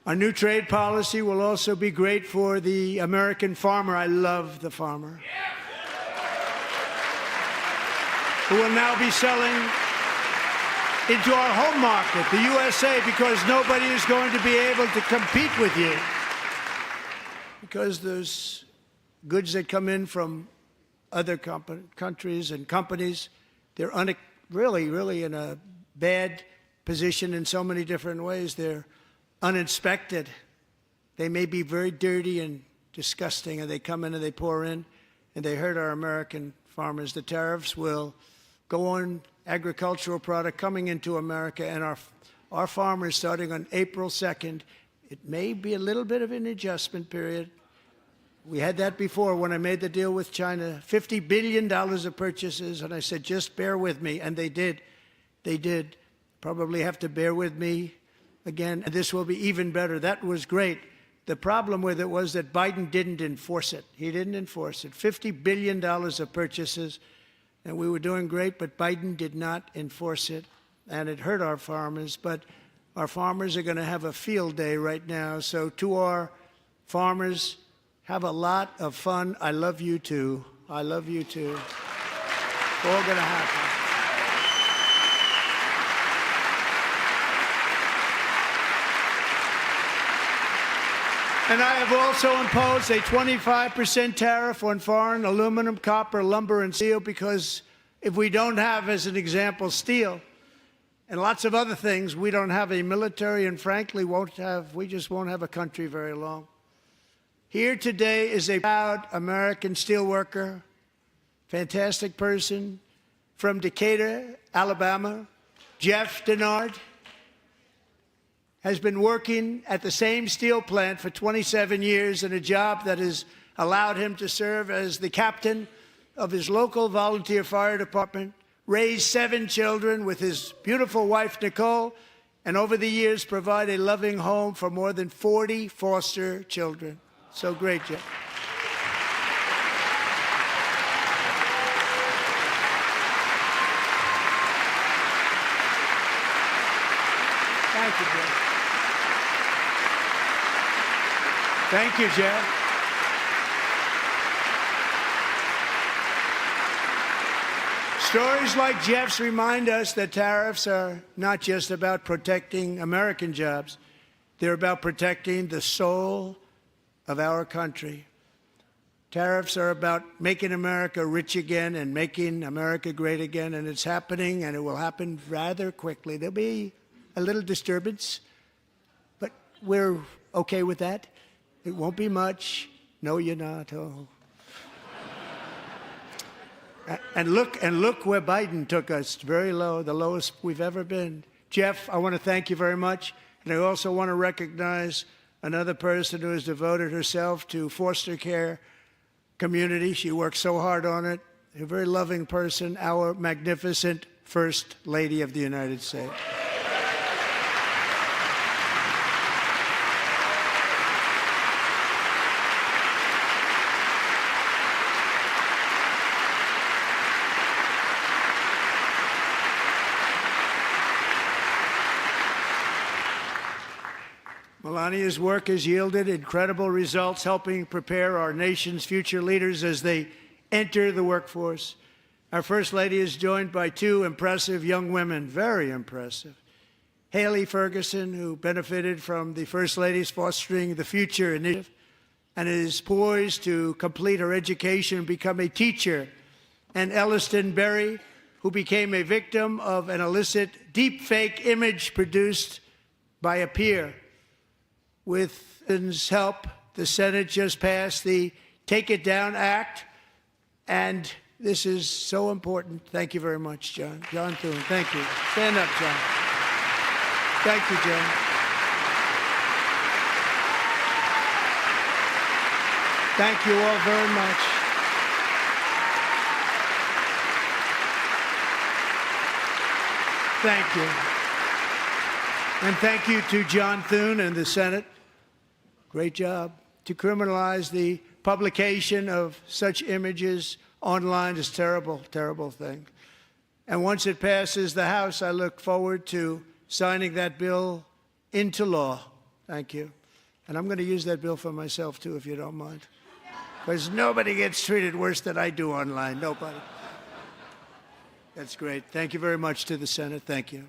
Our new trade policy will also be great for the American farmer. I love the farmer. Who will now be selling into our home market, the USA, because nobody is going to be able to compete with you. Because there's goods that come in from other countries and companies. They're really in a bad position in so many different ways. They're uninspected. They may be very dirty and disgusting, and they come in and they pour in, and they hurt our American farmers. The tariffs will go on agricultural product coming into America, and our farmers, starting on April 2nd, it may be a little bit of an adjustment period, We had that before when I made the deal with China, $50 billion of purchases, and I said, just bear with me, and they did. They did. Probably have to bear with me again, and this will be even better. That was great. The problem with it was that Biden didn't enforce it. He didn't enforce it. $50 billion of purchases, and we were doing great, but Biden did not enforce it, and it hurt our farmers. But our farmers are going to have a field day right now. So to our farmers, have a lot of fun. I love you too. I love you too. It's all going to happen. And I have also imposed a 25% tariff on foreign aluminum, copper, lumber, and steel, because if we don't have, as an example, steel and lots of other things, we don't have a military, and frankly, we just won't have a country very long. Here today is a proud American steelworker, fantastic person from Decatur, Alabama. Jeff Denard has been working at the same steel plant for 27 years in a job that has allowed him to serve as the captain of his local volunteer fire department, raise 7 children with his beautiful wife, Nicole, and over the years provide a loving home for more than 40 foster children. So great, Jeff. Thank you, Jeff. Thank you, Jeff. Stories like Jeff's remind us that tariffs are not just about protecting American jobs. They're about protecting the soul of our country. Tariffs are about making America rich again and making America great again, and it's happening, and it will happen rather quickly. There'll be a little disturbance, but we're okay with that. It won't be much. No, you're not. Oh. And look where Biden took us. Very low, the lowest we've ever been. Jeff, I want to thank you very much, and I also want to recognize another person who has devoted herself to foster care community. She works so hard on it. A very loving person, our magnificent First Lady of the United States. Melania's work has yielded incredible results, helping prepare our nation's future leaders as they enter the workforce. Our First Lady is joined by 2 impressive young women, very impressive. Haley Ferguson, who benefited from the First Lady's Fostering the Future Initiative and is poised to complete her education and become a teacher. And Elliston Berry, who became a victim of an illicit deepfake image produced by a peer. With his help, the Senate just passed the Take It Down Act, and this is so important. Thank you very much, John. John Thune, thank you. Stand up, John. Thank you, John. Thank you all very much. Thank you. And thank you to John Thune and the Senate. Great job. To criminalize the publication of such images online is a terrible, terrible thing. And once it passes the House, I look forward to signing that bill into law. Thank you. And I'm going to use that bill for myself, too, if you don't mind. Because nobody gets treated worse than I do online. Nobody. That's great. Thank you very much to the Senate. Thank you.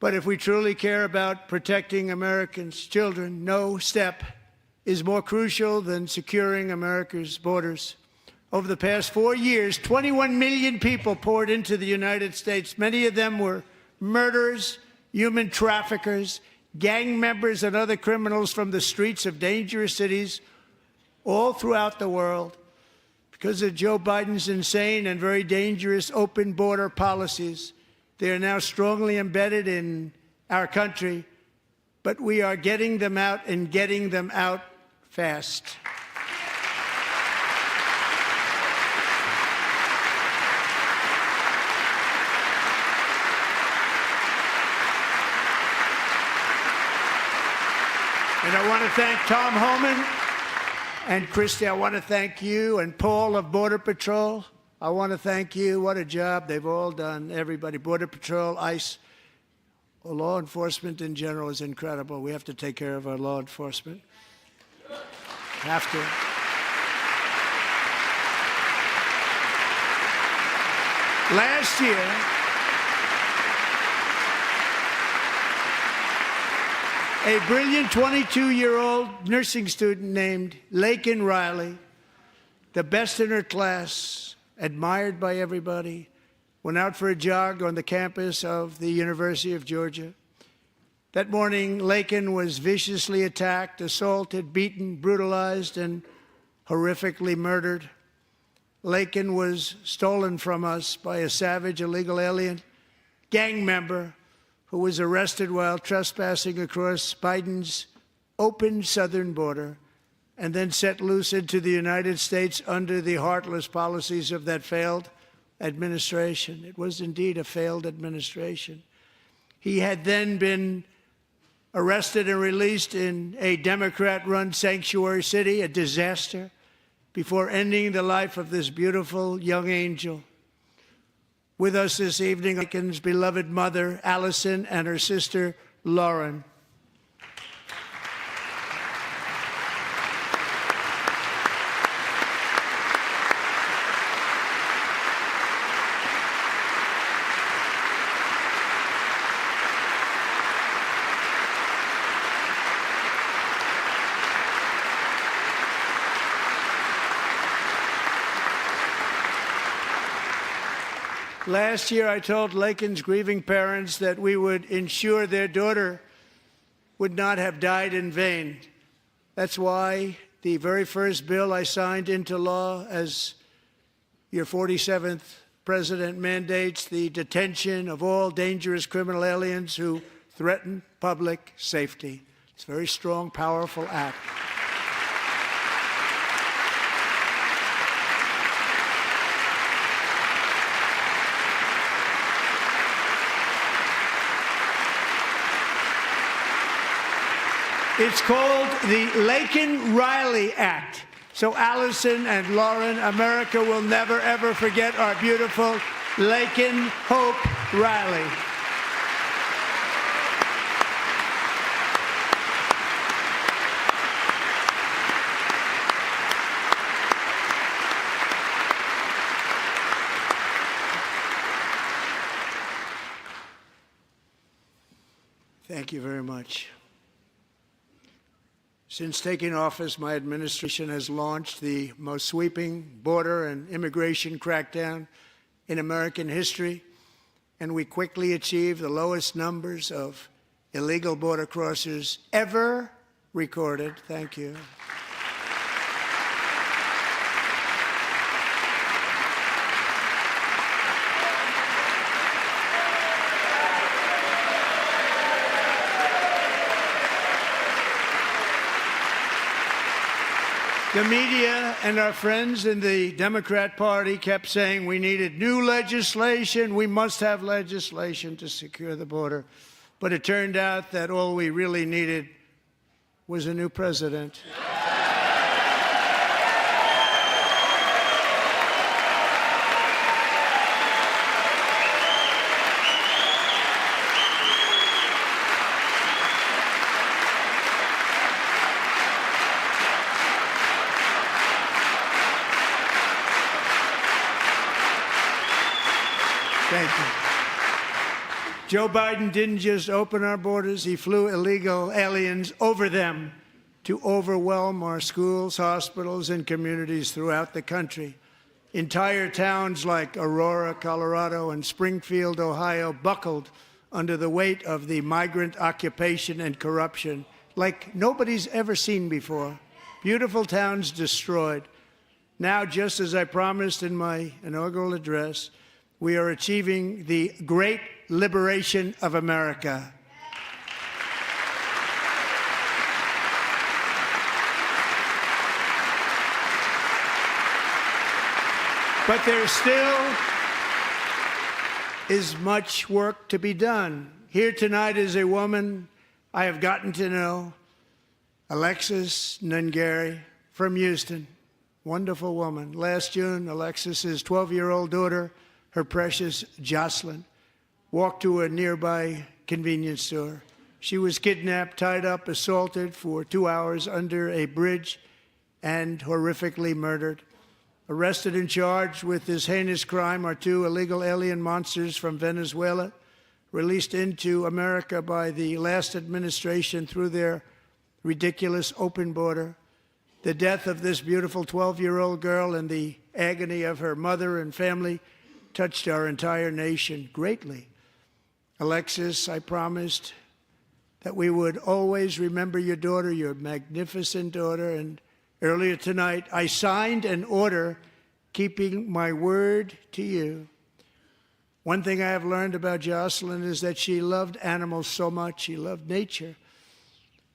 But if we truly care about protecting Americans' children, no step is more crucial than securing America's borders. Over the past 4 years, 21 million people poured into the United States. Many of them were murderers, human traffickers, gang members, and other criminals from the streets of dangerous cities all throughout the world. Because of Joe Biden's insane and very dangerous open border policies, they are now strongly embedded in our country, but we are getting them out and getting them out fast. And I want to thank Tom Homan and Christy. I want to thank you and Paul of Border Patrol. I want to thank you. What a job they've all done. Everybody, Border Patrol, ICE, law enforcement in general is incredible. We have to take care of our law enforcement. Have to. Last year, a brilliant 22-year-old nursing student named Laken Riley, the best in her class, admired by everybody, went out for a jog on the campus of the University of Georgia. That morning, Laken was viciously attacked, assaulted, beaten, brutalized, and horrifically murdered. Laken was stolen from us by a savage illegal alien gang member who was arrested while trespassing across Biden's open southern border and then set loose into the United States under the heartless policies of that failed administration. It was indeed a failed administration. He had then been arrested and released in a Democrat-run sanctuary city, a disaster, before ending the life of this beautiful young angel. With us this evening, Laken's beloved mother, Allison, and her sister, Lauren. Last year, I told Laken's grieving parents that we would ensure their daughter would not have died in vain. That's why the very first bill I signed into law as your 47th president mandates the detention of all dangerous criminal aliens who threaten public safety. It's a very strong, powerful act. It's called the Laken-Riley Act. So Allison and Lauren, America will never, ever forget our beautiful Laken Hope Riley. Thank you very much. Since taking office, my administration has launched the most sweeping border and immigration crackdown in American history, and we quickly achieved the lowest numbers of illegal border crossers ever recorded. Thank you. The media and our friends in the Democrat Party kept saying we needed new legislation, we must have legislation to secure the border. But it turned out that all we really needed was a new president. Thank you. Joe Biden didn't just open our borders, he flew illegal aliens over them to overwhelm our schools, hospitals, and communities throughout the country. Entire towns like Aurora, Colorado, and Springfield, Ohio, buckled under the weight of the migrant occupation and corruption like nobody's ever seen before. Beautiful towns destroyed. Now, just as I promised in my inaugural address, we are achieving the great liberation of America. But there still is much work to be done. Here tonight is a woman I have gotten to know, Alexis Nungary from Houston. Wonderful woman. Last June, Alexis's 12-year-old daughter, her precious Jocelyn, walked to a nearby convenience store. She was kidnapped, tied up, assaulted for 2 hours under a bridge, and horrifically murdered. Arrested and charged with this heinous crime are two illegal alien monsters from Venezuela, released into America by the last administration through their ridiculous open border. The death of this beautiful 12-year-old girl and the agony of her mother and family touched our entire nation greatly. Alexis, I promised that we would always remember your daughter, your magnificent daughter, and earlier tonight I signed an order keeping my word to you. One thing I have learned about Jocelyn is that she loved animals so much. She loved nature.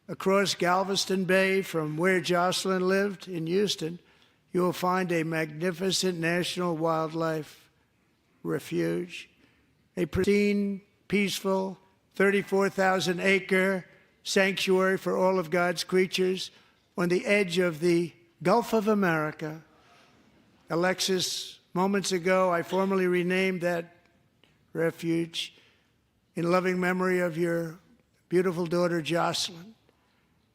Across Galveston Bay, from where Jocelyn lived in Houston, you will find a magnificent national wildlife refuge, a pristine, peaceful, 34,000-acre sanctuary for all of God's creatures on the edge of the Gulf of America. Alexis, moments ago, I formally renamed that refuge in loving memory of your beautiful daughter, Jocelyn.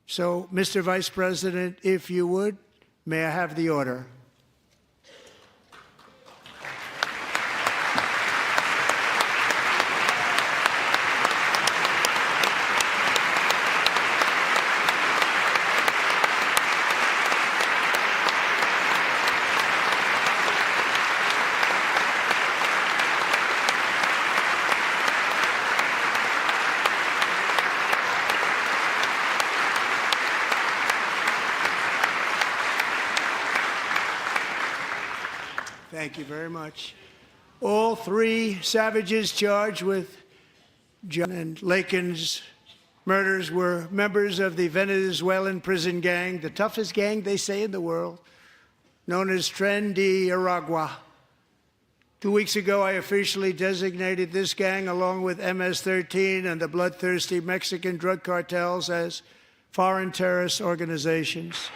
So, Mr. Vice President, if you would, may I have the order? Thank you very much. All three savages charged with John and Lakin's murders were members of the Venezuelan prison gang, the toughest gang, they say, in the world, known as Tren de Aragua. 2 weeks ago, I officially designated this gang, along with MS-13 and the bloodthirsty Mexican drug cartels, as foreign terrorist organizations.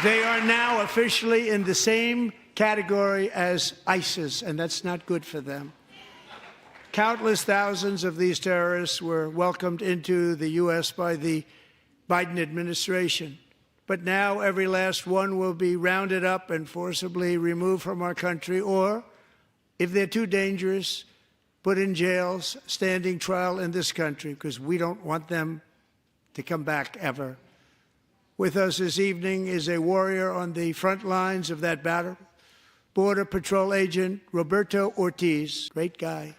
They are now officially in the same category as ISIS, and that's not good for them. Countless thousands of these terrorists were welcomed into the U.S. by the Biden administration. But now every last one will be rounded up and forcibly removed from our country, or, if they're too dangerous, put in jails, standing trial in this country, because we don't want them to come back ever. With us this evening is a warrior on the front lines of that battle, Border Patrol Agent Roberto Ortiz. Great guy.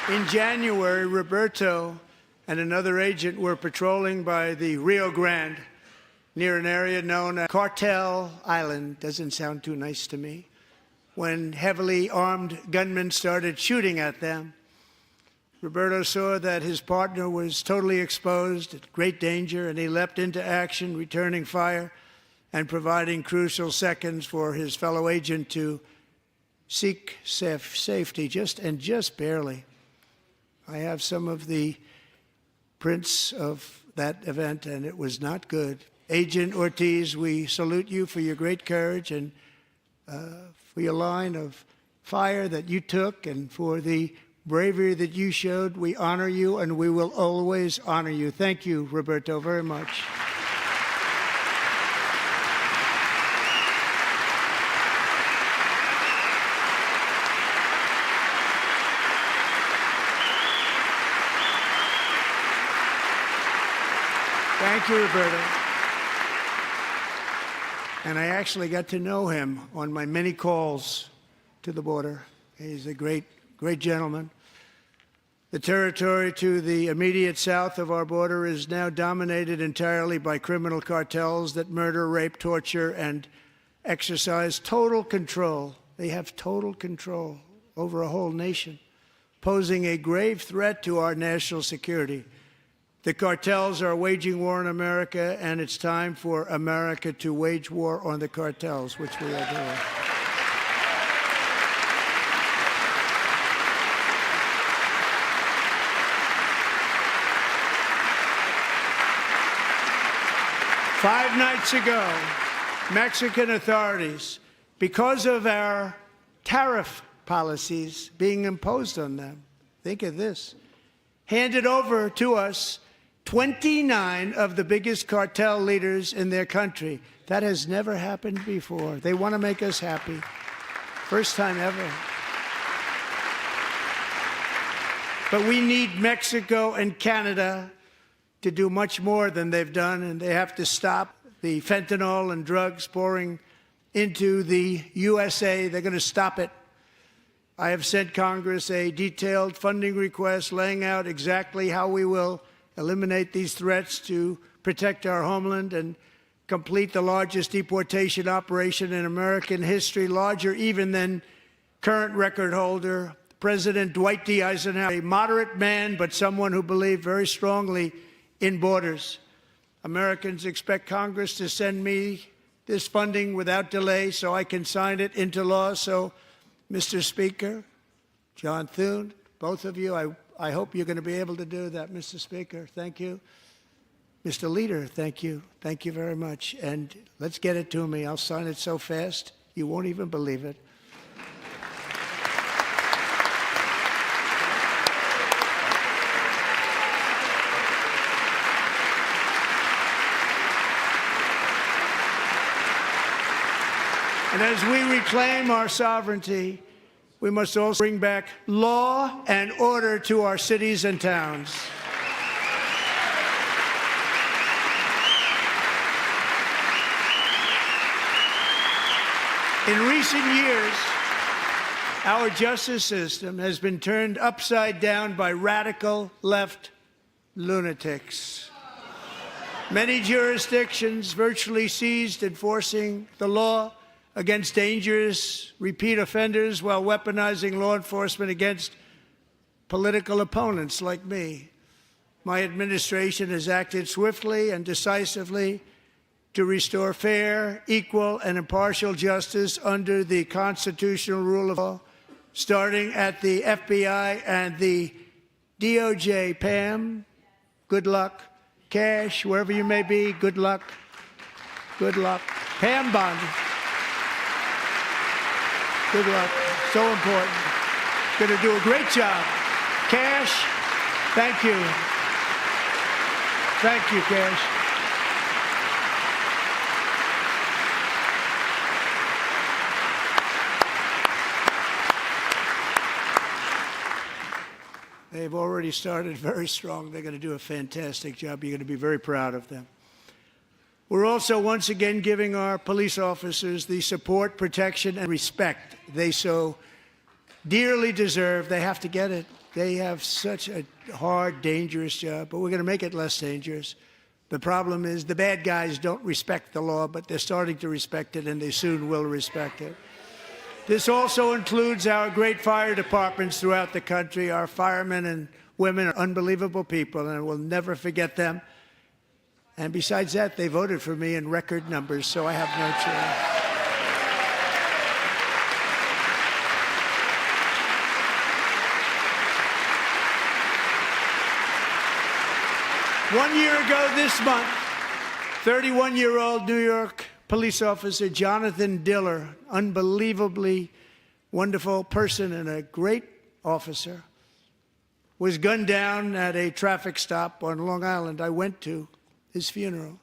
In January, Roberto and another agent were patrolling by the Rio Grande near an area known as Cartel Island. Doesn't sound too nice to me. When heavily armed gunmen started shooting at them, Roberto saw that his partner was totally exposed, at great danger, and he leapt into action, returning fire and providing crucial seconds for his fellow agent to seek safety, just barely. I have some of the prints of that event, and it was not good. Agent Ortiz, we salute you for your great courage and for your line of fire that you took and for the bravery that you showed. We honor you, and we will always honor you. Thank you, Roberto, very much. Thank you, Roberta. And I actually got to know him on my many calls to the border. He's a great, great gentleman. The territory to the immediate south of our border is now dominated entirely by criminal cartels that murder, rape, torture, and exercise total control. They have total control over a whole nation, posing a grave threat to our national security. The cartels are waging war in America, and it's time for America to wage war on the cartels, which we are doing. Five nights ago, Mexican authorities, because of our tariff policies being imposed on them, think of this, handed over to us 29 of the biggest cartel leaders in their country. That has never happened before. They want to make us happy. First time ever. But we need Mexico and Canada to do much more than they've done, and they have to stop the fentanyl and drugs pouring into the USA. They're going to stop it. I have sent Congress a detailed funding request laying out exactly how we will eliminate these threats to protect our homeland and complete the largest deportation operation in American history, larger even than current record holder President Dwight D. Eisenhower, a moderate man, but someone who believed very strongly in borders. Americans expect Congress to send me this funding without delay so I can sign it into law. So, Mr. Speaker, John Thune, both of you, I hope you're going to be able to do that. Mr. Speaker, thank you. Mr. Leader, thank you. Thank you very much. And let's get it to me. I'll sign it so fast, you won't even believe it. And as we reclaim our sovereignty, we must also bring back law and order to our cities and towns. In recent years, our justice system has been turned upside down by radical left lunatics. Many jurisdictions virtually ceased enforcing the law against dangerous repeat offenders while weaponizing law enforcement against political opponents like me. My administration has acted swiftly and decisively to restore fair, equal, and impartial justice under the constitutional rule of law, starting at the FBI and the DOJ. Pam, good luck. Cash, wherever you may be, good luck. Good luck. Pam Bondi. Good luck. So important. Going to do a great job. Cash, thank you. Thank you, Cash. They've already started very strong. They're going to do a fantastic job. You're going to be very proud of them. We're also once again giving our police officers the support, protection, and respect they so dearly deserve. They have to get it. They have such a hard, dangerous job, but we're going to make it less dangerous. The problem is the bad guys don't respect the law, but they're starting to respect it, and they soon will respect it. This also includes our great fire departments throughout the country. Our firemen and women are unbelievable people, and we'll never forget them. And besides that, they voted for me in record numbers, so I have no choice. One year ago this month, 31-year-old New York police officer Jonathan Diller, unbelievably wonderful person and a great officer, was gunned down at a traffic stop on Long Island. I went to his funeral.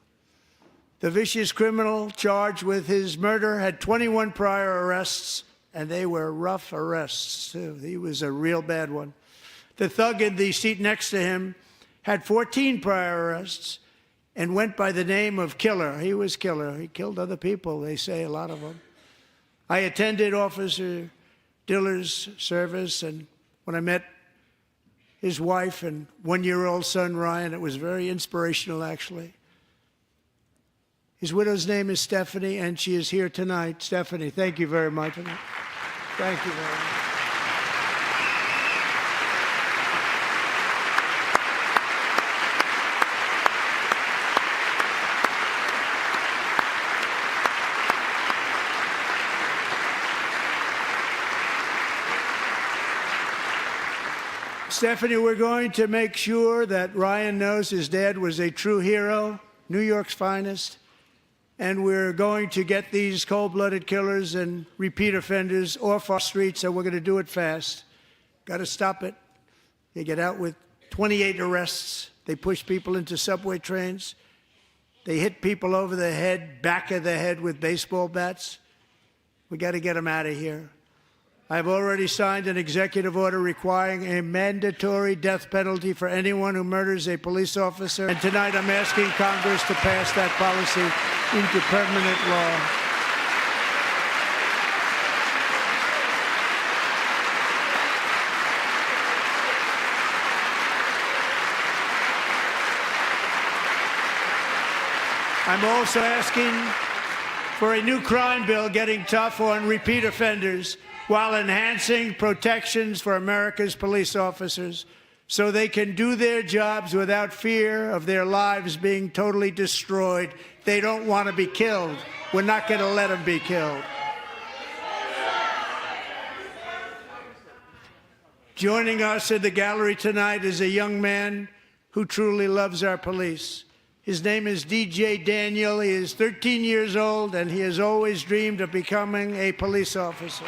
The vicious criminal charged with his murder had 21 prior arrests, and they were rough arrests, too. He was a real bad one. The thug in the seat next to him had 14 prior arrests. and went by the name of Killer. He was Killer. He killed other people, they say, a lot of them. I attended Officer Diller's service, and when I met his wife and one-year-old son, Ryan, it was very inspirational, actually. His widow's name is Stephanie, and she is here tonight. Stephanie, thank you very much. Thank you very much. Stephanie, we're going to make sure that Ryan knows his dad was a true hero, New York's finest, and we're going to get these cold-blooded killers and repeat offenders off our streets, and we're going to do it fast. Got to stop it. They get out with 28 arrests. They push people into subway trains. They hit people over the head, back of the head with baseball bats. We got to get them out of here. I've already signed an executive order requiring a mandatory death penalty for anyone who murders a police officer. And tonight I'm asking Congress to pass that policy into permanent law. I'm also asking for a new crime bill getting tough on repeat offenders, while enhancing protections for America's police officers so they can do their jobs without fear of their lives being totally destroyed. They don't want to be killed. We're not going to let them be killed. Joining us in the gallery tonight is a young man who truly loves our police. His name is DJ Daniel. He is 13 years old, and he has always dreamed of becoming a police officer.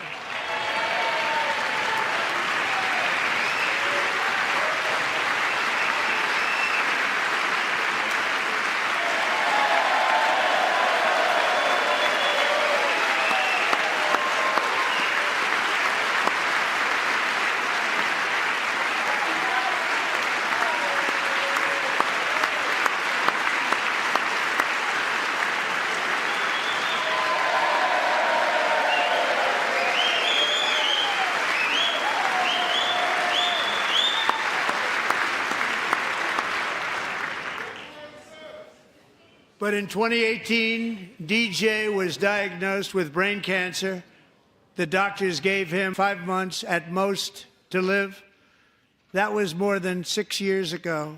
But in 2018, DJ was diagnosed with brain cancer. The doctors gave him 5 months at most to live. That was more than 6 years ago.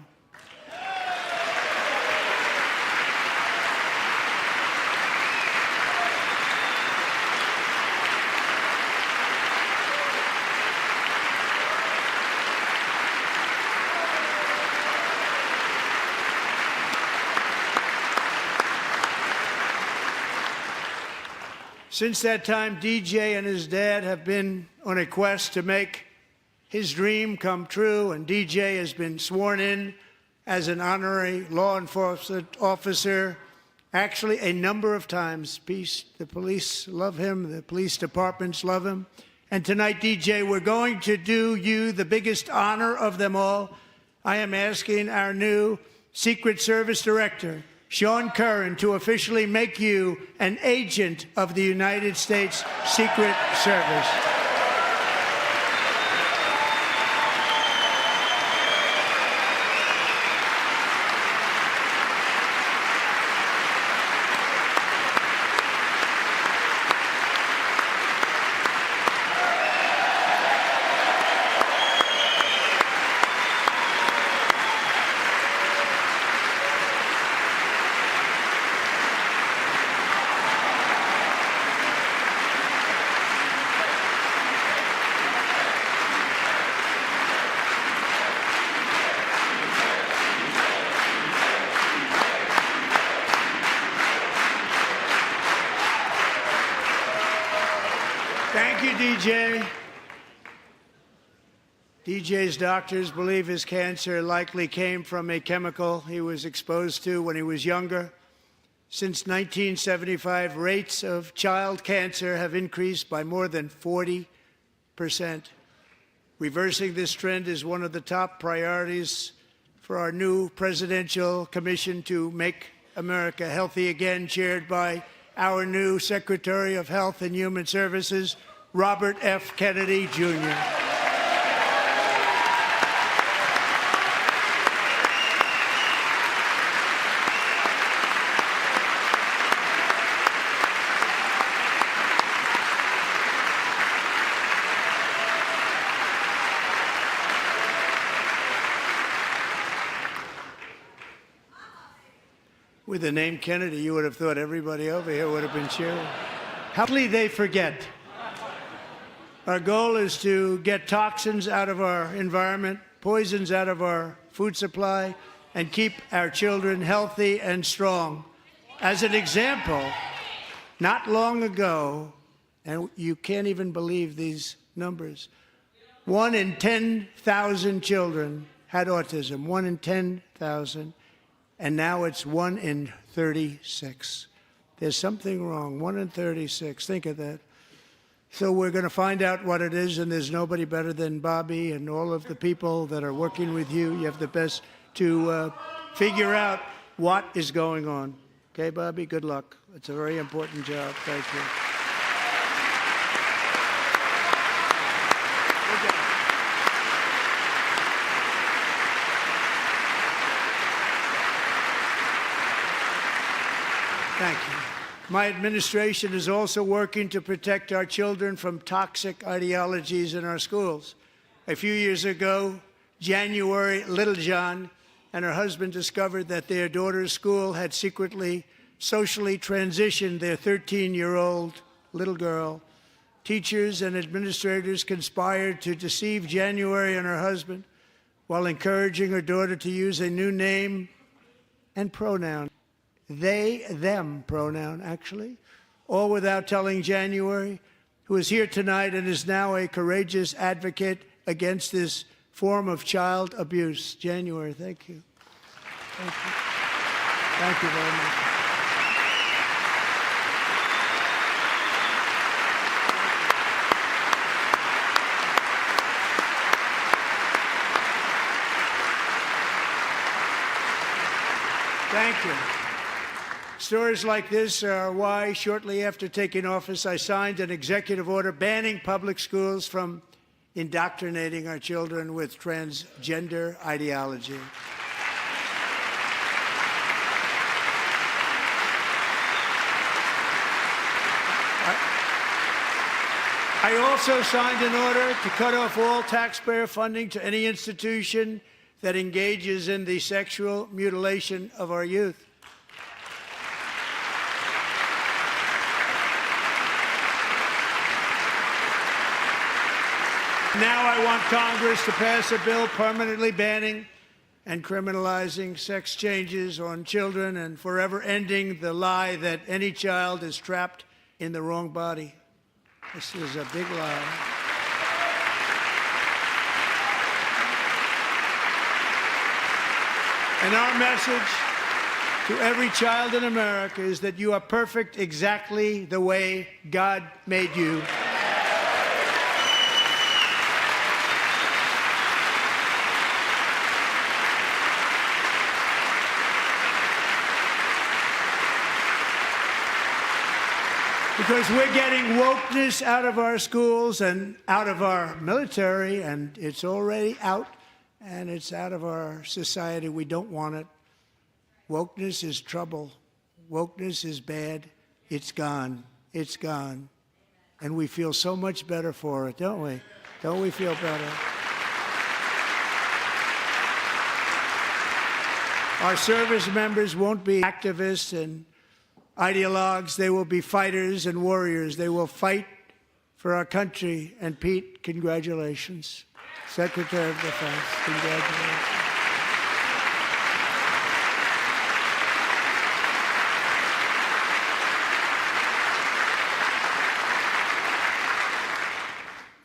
Since that time, DJ and his dad have been on a quest to make his dream come true, and DJ has been sworn in as an honorary law enforcement officer, actually a number of times. The police love him, the police departments love him. And tonight, DJ, we're going to do you the biggest honor of them all. I am asking our new Secret Service Director, Sean Curran, to officially make you an agent of the United States Secret Service. Thank you, DJ. DJ's doctors believe his cancer likely came from a chemical he was exposed to when he was younger. Since 1975, rates of child cancer have increased by more than 40%. Reversing this trend is one of the top priorities for our new presidential commission to make America healthy again, chaired by our new Secretary of Health and Human Services, Robert F. Kennedy, Jr. With the name Kennedy, you would have thought everybody over here would have been cheering. How quickly they forget. Our goal is to get toxins out of our environment, poisons out of our food supply, and keep our children healthy and strong. As an example, not long ago, and you can't even believe these numbers, 1 in 10,000 children had autism, 1 in 10,000. And now it's 1 in 36. There's something wrong. 1 in 36. Think of that. So we're going to find out what it is, and there's nobody better than Bobby and all of the people that are working with you. You have the best to figure out what is going on. Okay, Bobby? Good luck. It's a very important job. Thank you. Thank you. My administration is also working to protect our children from toxic ideologies in our schools. A few years ago, January, Little John and her husband discovered that their daughter's school had secretly socially transitioned their 13-year-old little girl. Teachers and administrators conspired to deceive January and her husband while encouraging her daughter to use a new name and pronoun. They, them pronoun, actually, all without telling January, who is here tonight and is now a courageous advocate against this form of child abuse. January, thank you. Thank you. Thank you very much. Thank you. Stories like this are why, shortly after taking office, I signed an executive order banning public schools from indoctrinating our children with transgender ideology. I also signed an order to cut off all taxpayer funding to any institution that engages in the sexual mutilation of our youth. Now I want Congress to pass a bill permanently banning and criminalizing sex changes on children and forever ending the lie that any child is trapped in the wrong body. This is a big lie. And our message to every child in America is that you are perfect exactly the way God made you. Because we're getting wokeness out of our schools and out of our military, and it's already out, and it's out of our society. We don't want it. Wokeness is trouble. Wokeness is bad. It's gone. It's gone. And we feel so much better for it, don't we? Don't we feel better? Our service members won't be activists and ideologues. They will be fighters and warriors. They will fight for our country. And Pete, congratulations. Secretary of Defense, congratulations.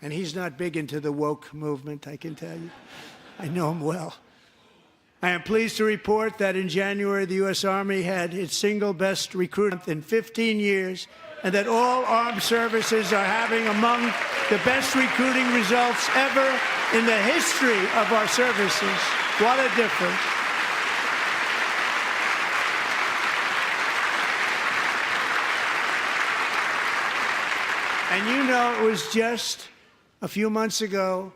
And he's not big into the woke movement, I can tell you. I know him well. I am pleased to report that in January, the U.S. Army had its single best recruitment in 15 years, and that all armed services are having among the best recruiting results ever in the history of our services. What a difference. And you know, it was just a few months ago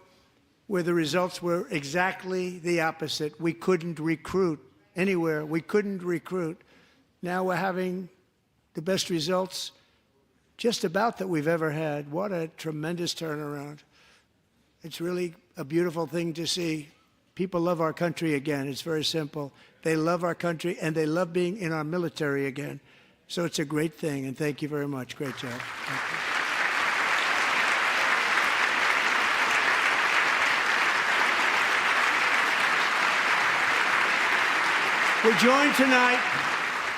where the results were exactly the opposite. We couldn't recruit anywhere. We couldn't recruit. Now we're having the best results just about that we've ever had. What a tremendous turnaround. It's really a beautiful thing to see. People love our country again. It's very simple. They love our country, and they love being in our military again. So it's a great thing, and thank you very much. Great job. Thank you. We're joined tonight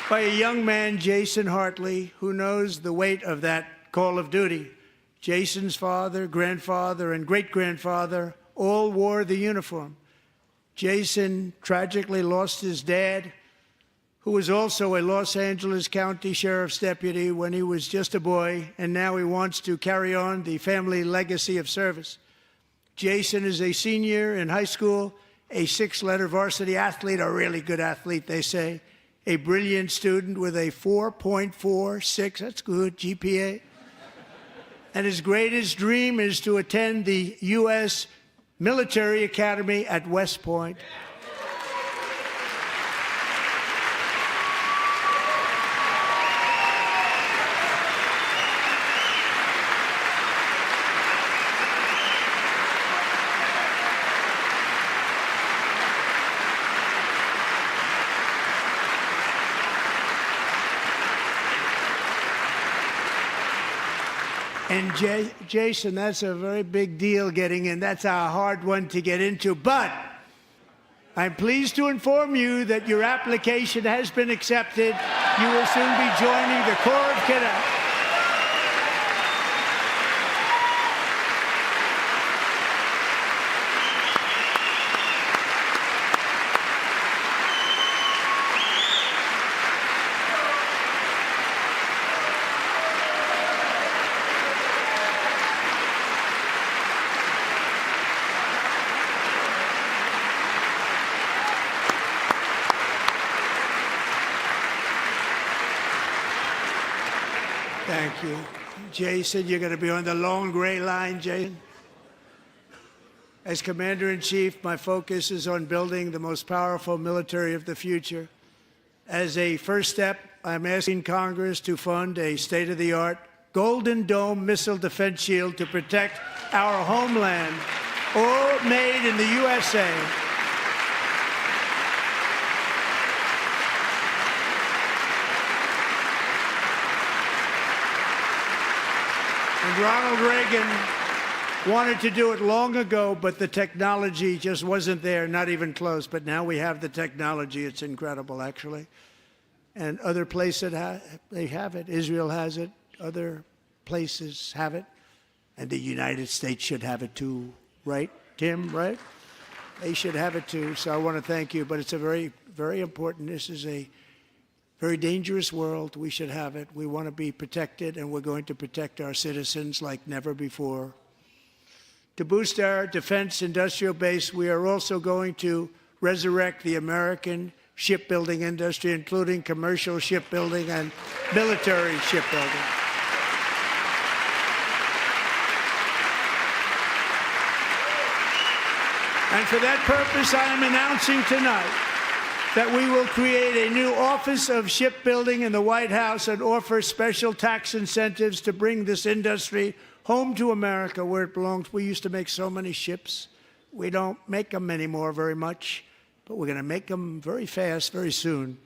by a young man, Jason Hartley, who knows the weight of that call of duty. Jason's father, grandfather, and great-grandfather all wore the uniform. Jason tragically lost his dad, who was also a Los Angeles County Sheriff's deputy when he was just a boy, and now he wants to carry on the family legacy of service. Jason is a senior in high school, a 6-letter varsity athlete, a really good athlete, they say, a brilliant student with a 4.46, that's good, GPA. And his greatest dream is to attend the U.S. Military Academy at West Point. And Jason, that's a very big deal getting in. That's a hard one to get into. But I'm pleased to inform you that your application has been accepted. You will soon be joining the Corps of Cadets. Thank you. Jason, you're going to be on the long gray line, Jason. As Commander-in-Chief, my focus is on building the most powerful military of the future. As a first step, I'm asking Congress to fund a state-of-the-art Golden Dome missile defense shield to protect our homeland, all made in the USA. And Ronald Reagan wanted to do it long ago, but the technology just wasn't there, not even close. But now we have the technology. It's incredible, actually. And other places, they have it. Israel has it. Other places have it. And the United States should have it too, right, Tim, right? They should have it too. So I want to thank you. But it's a very, very important. This is a very dangerous world. We should have it. We want to be protected, and we're going to protect our citizens like never before. To boost our defense industrial base, we are also going to resurrect the American shipbuilding industry, including commercial shipbuilding and military shipbuilding. And for that purpose, I am announcing tonight that we will create a new Office of Shipbuilding in the White House and offer special tax incentives to bring this industry home to America where it belongs. We used to make so many ships. We don't make them anymore very much, but we're going to make them very fast, very soon.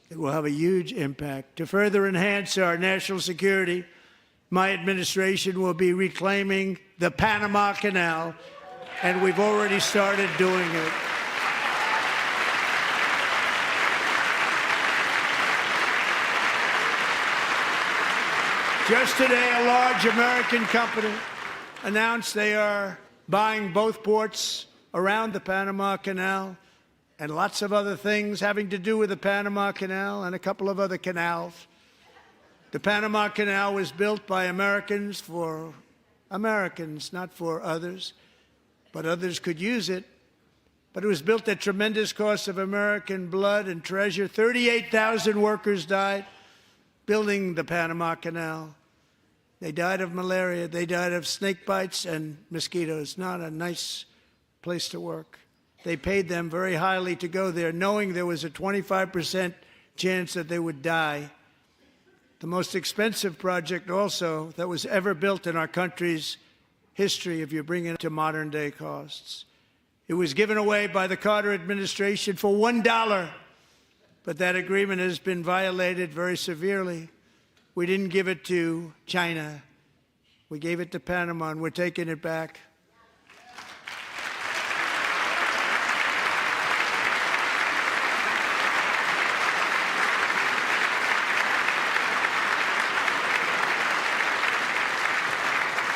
It will have a huge impact. To further enhance our national security, my administration will be reclaiming the Panama Canal, and we've already started doing it. Just today, a large American company announced they are buying both ports around the Panama Canal and lots of other things having to do with the Panama Canal and a couple of other canals. The Panama Canal was built by Americans for Americans, not for others, but others could use it. But it was built at tremendous cost of American blood and treasure. 38,000 workers died building the Panama Canal. They died of malaria. They died of snake bites and mosquitoes. Not a nice place to work. They paid them very highly to go there, knowing there was a 25% chance that they would die. The most expensive project also that was ever built in our country's history, if you bring it to modern day costs. It was given away by the Carter administration for $1, but that agreement has been violated very severely. We didn't give it to China. We gave it to Panama, and we're taking it back.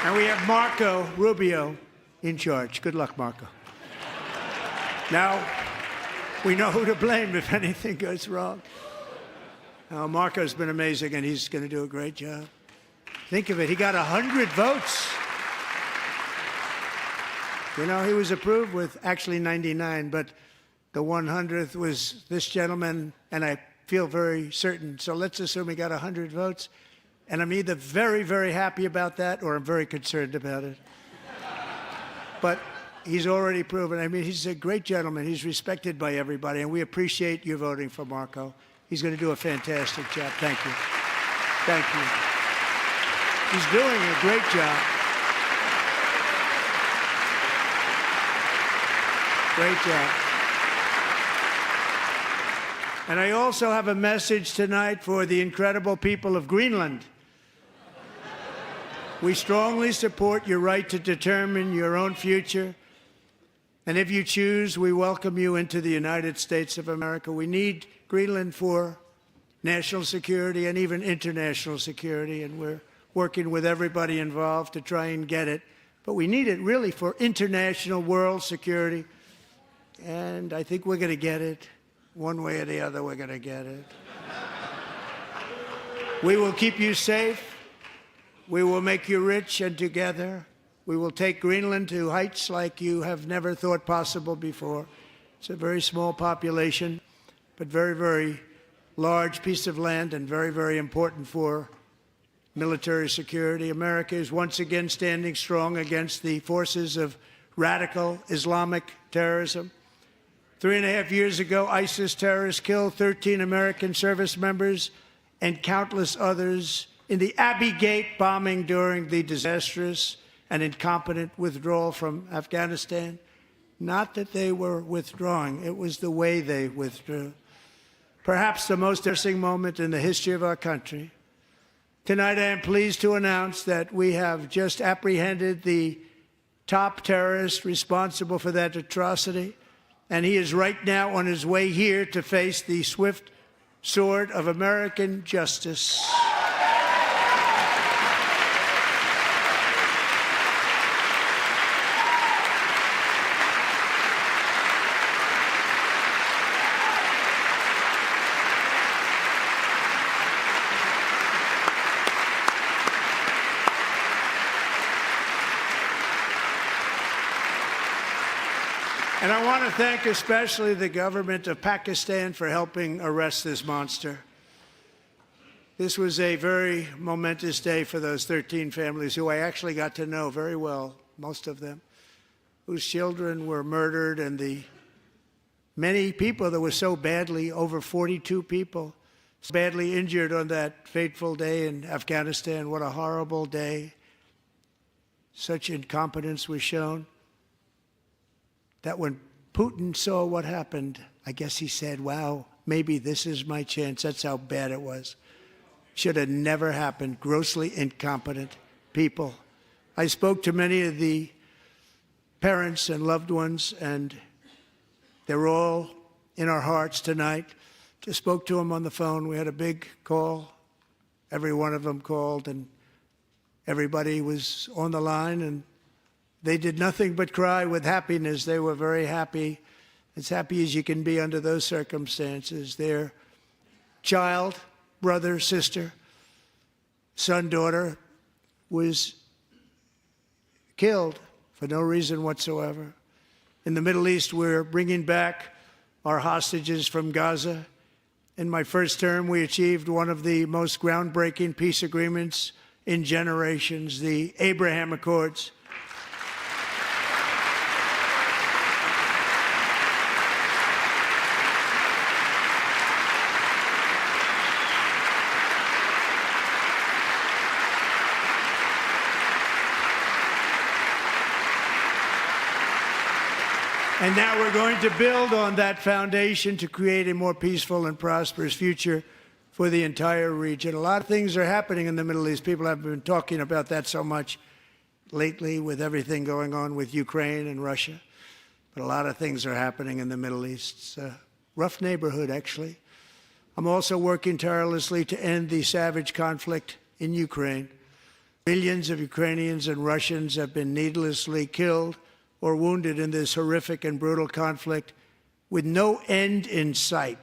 And we have Marco Rubio in charge. Good luck, Marco. Now, we know who to blame if anything goes wrong. Marco's been amazing, and he's going to do a great job. Think of it. He got 100 votes. You know, he was approved with actually 99, but the 100th was this gentleman, and I feel very certain. So let's assume he got 100 votes. And I'm either very, very happy about that or I'm very concerned about it. But he's already proven. I mean, he's a great gentleman. He's respected by everybody, and we appreciate you voting for Marco. He's going to do a fantastic job. Thank you. Thank you. He's doing a great job. Great job. And I also have a message tonight for the incredible people of Greenland. We strongly support your right to determine your own future. And if you choose, we welcome you into the United States of America. We need Greenland for national security and even international security, and we're working with everybody involved to try and get it. But we need it really for international world security, and I think we're going to get it. One way or the other, we're going to get it. We will keep you safe. We will make you rich, and together we will take Greenland to heights like you have never thought possible before. It's a very small population, but very, very large piece of land and very, very important for military security. America is once again standing strong against the forces of radical Islamic terrorism. 3.5 years ago, ISIS terrorists killed 13 American service members and countless others in the Abbey Gate bombing during the disastrous and incompetent withdrawal from Afghanistan. Not that they were withdrawing, it was the way they withdrew. Perhaps the most embarrassing moment in the history of our country. Tonight, I am pleased to announce that we have just apprehended the top terrorist responsible for that atrocity, and he is right now on his way here to face the swift sword of American justice. And I want to thank especially the government of Pakistan for helping arrest this monster. This was a very momentous day for those 13 families who I actually got to know very well, most of them, whose children were murdered, and the many people that were so badly, over 42 people, so badly injured on that fateful day in Afghanistan. What a horrible day. Such incompetence was shown that when Putin saw what happened, I guess he said, wow, maybe this is my chance. That's how bad it was. Should have never happened. Grossly incompetent people. I spoke to many of the parents and loved ones, and they're all in our hearts tonight. Just spoke to them on the phone. We had a big call. Every one of them called, and everybody was on the line, and they did nothing but cry with happiness. They were very happy, as happy as you can be under those circumstances. Their child, brother, sister, son, daughter was killed for no reason whatsoever. In the Middle East, we're bringing back our hostages from Gaza. In my first term, we achieved one of the most groundbreaking peace agreements in generations, the Abraham Accords. And now we're going to build on that foundation to create a more peaceful and prosperous future for the entire region. A lot of things are happening in the Middle East. People haven't been talking about that so much lately with everything going on with Ukraine and Russia. But a lot of things are happening in the Middle East. It's a rough neighborhood, actually. I'm also working tirelessly to end the savage conflict in Ukraine. Millions of Ukrainians and Russians have been needlessly killed or wounded in this horrific and brutal conflict with no end in sight.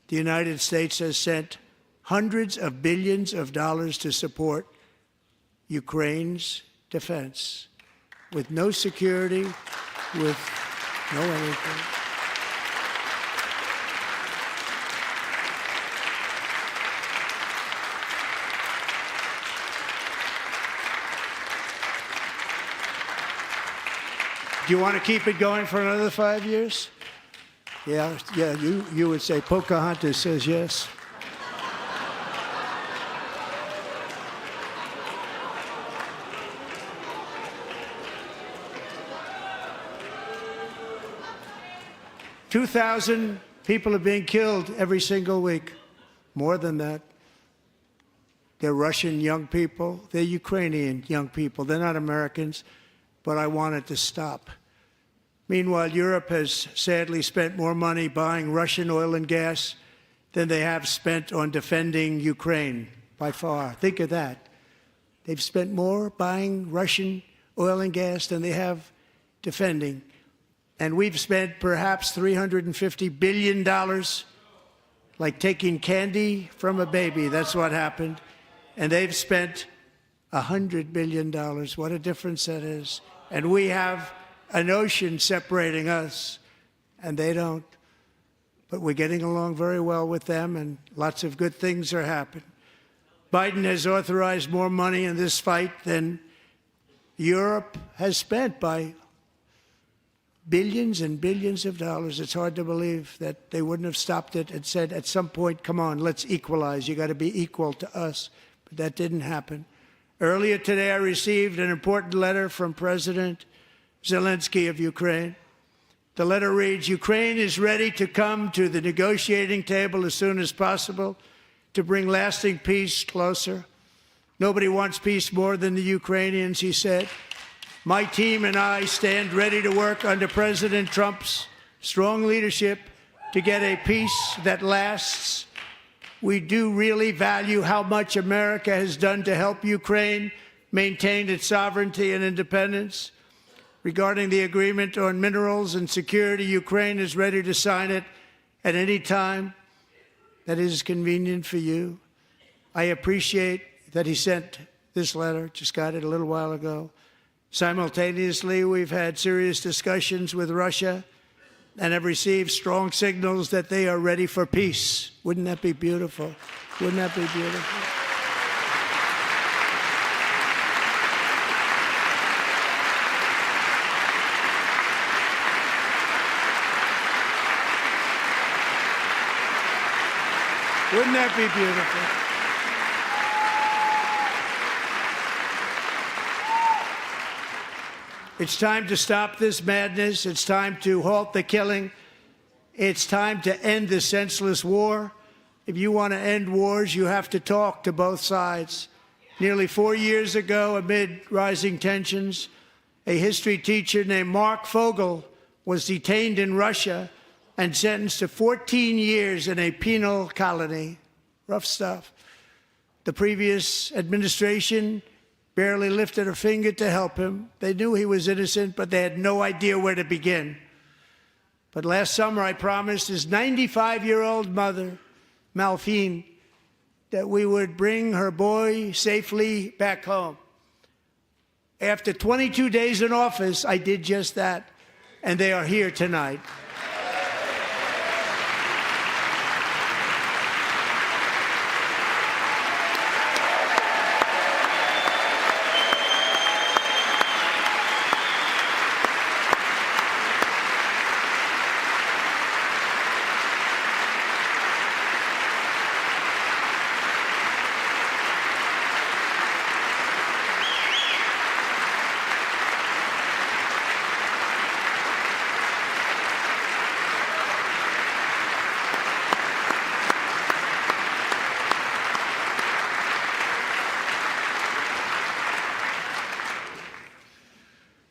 The United States has sent hundreds of billions of dollars to support Ukraine's defense with no security, with no anything. Do you want to keep it going for another 5 years? Yeah, you would say Pocahontas says yes. $2,000 people are being killed every single week. More than that. They're Russian young people. They're Ukrainian young people. They're not Americans, but I want it to stop. Meanwhile, Europe has sadly spent more money buying Russian oil and gas than they have spent on defending Ukraine, by far. Think of that. They've spent more buying Russian oil and gas than they have defending. And we've spent perhaps $350 billion, like taking candy from a baby. That's what happened. And they've spent $100 billion. What a difference that is. And we have an ocean separating us, and they don't. But we're getting along very well with them, and lots of good things are happening. Biden has authorized more money in this fight than Europe has spent by billions and billions of dollars. It's hard to believe that they wouldn't have stopped it and said, at some point, come on, let's equalize. You got to be equal to us. But that didn't happen. Earlier today, I received an important letter from President Zelensky of Ukraine. The letter reads, Ukraine is ready to come to the negotiating table as soon as possible to bring lasting peace closer. Nobody wants peace more than the Ukrainians, he said. My team and I stand ready to work under President Trump's strong leadership to get a peace that lasts. We do really value how much America has done to help Ukraine maintain its sovereignty and independence. Regarding the agreement on minerals and security, Ukraine is ready to sign it at any time that is convenient for you. I appreciate that he sent this letter, just got it a little while ago. Simultaneously, we've had serious discussions with Russia and have received strong signals that they are ready for peace. Wouldn't that be beautiful? Wouldn't that be beautiful? Wouldn't that be beautiful? It's time to stop this madness. It's time to halt the killing. It's time to end this senseless war. If you want to end wars, you have to talk to both sides. Nearly 4 years ago, amid rising tensions, a history teacher named Mark Fogel was detained in Russia and sentenced to 14 years in a penal colony. Rough stuff. The previous administration barely lifted a finger to help him. They knew he was innocent, but they had no idea where to begin. But last summer, I promised his 95-year-old mother, Malphine, that we would bring her boy safely back home. After 22 days in office, I did just that, and they are here tonight.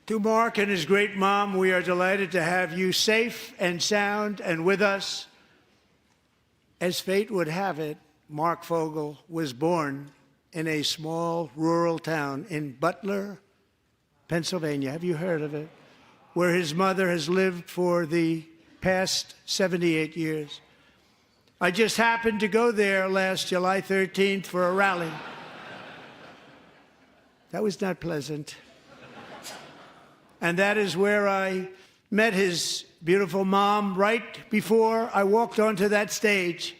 To Mark and his great mom, we are delighted to have you safe and sound and with us. As fate would have it, Mark Fogel was born in a small rural town in Butler, Pennsylvania. Have you heard of it? Where his mother has lived for the past 78 years. I just happened to go there last July 13th for a rally. That was not pleasant. And that is where I met his beautiful mom right before I walked onto that stage.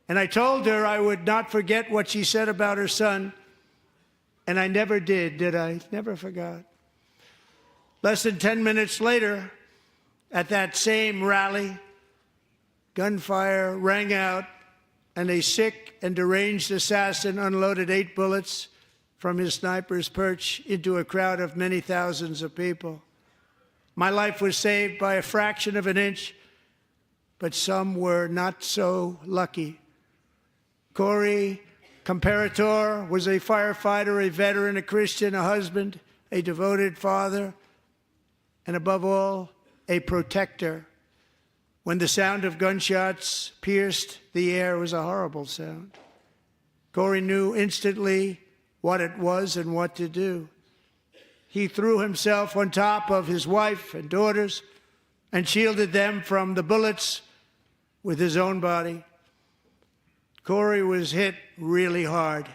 And I told her I would not forget what she said about her son. And I never did I? Never forgot. Less than 10 minutes later, at that same rally, gunfire rang out, and a sick and deranged assassin unloaded 8 bullets from his sniper's perch into a crowd of many thousands of people. My life was saved by a fraction of an inch, but some were not so lucky. Corey Comparator was a firefighter, a veteran, a Christian, a husband, a devoted father, and above all, a protector. When the sound of gunshots pierced the air, it was a horrible sound. Corey knew instantly what it was and what to do. He threw himself on top of his wife and daughters and shielded them from the bullets with his own body. Corey was hit really hard.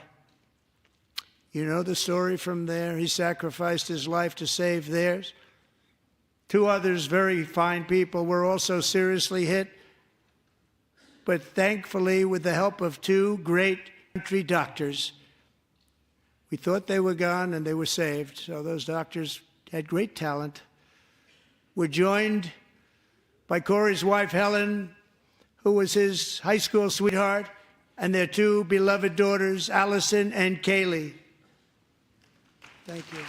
You know the story from there. He sacrificed his life to save theirs. 2 others, very fine people, were also seriously hit. But thankfully, with the help of 2 great country doctors, we thought they were gone and they were saved. So those doctors had great talent. We're joined by Corey's wife, Helen, who was his high school sweetheart, and their 2 beloved daughters, Allison and Kaylee. Thank you.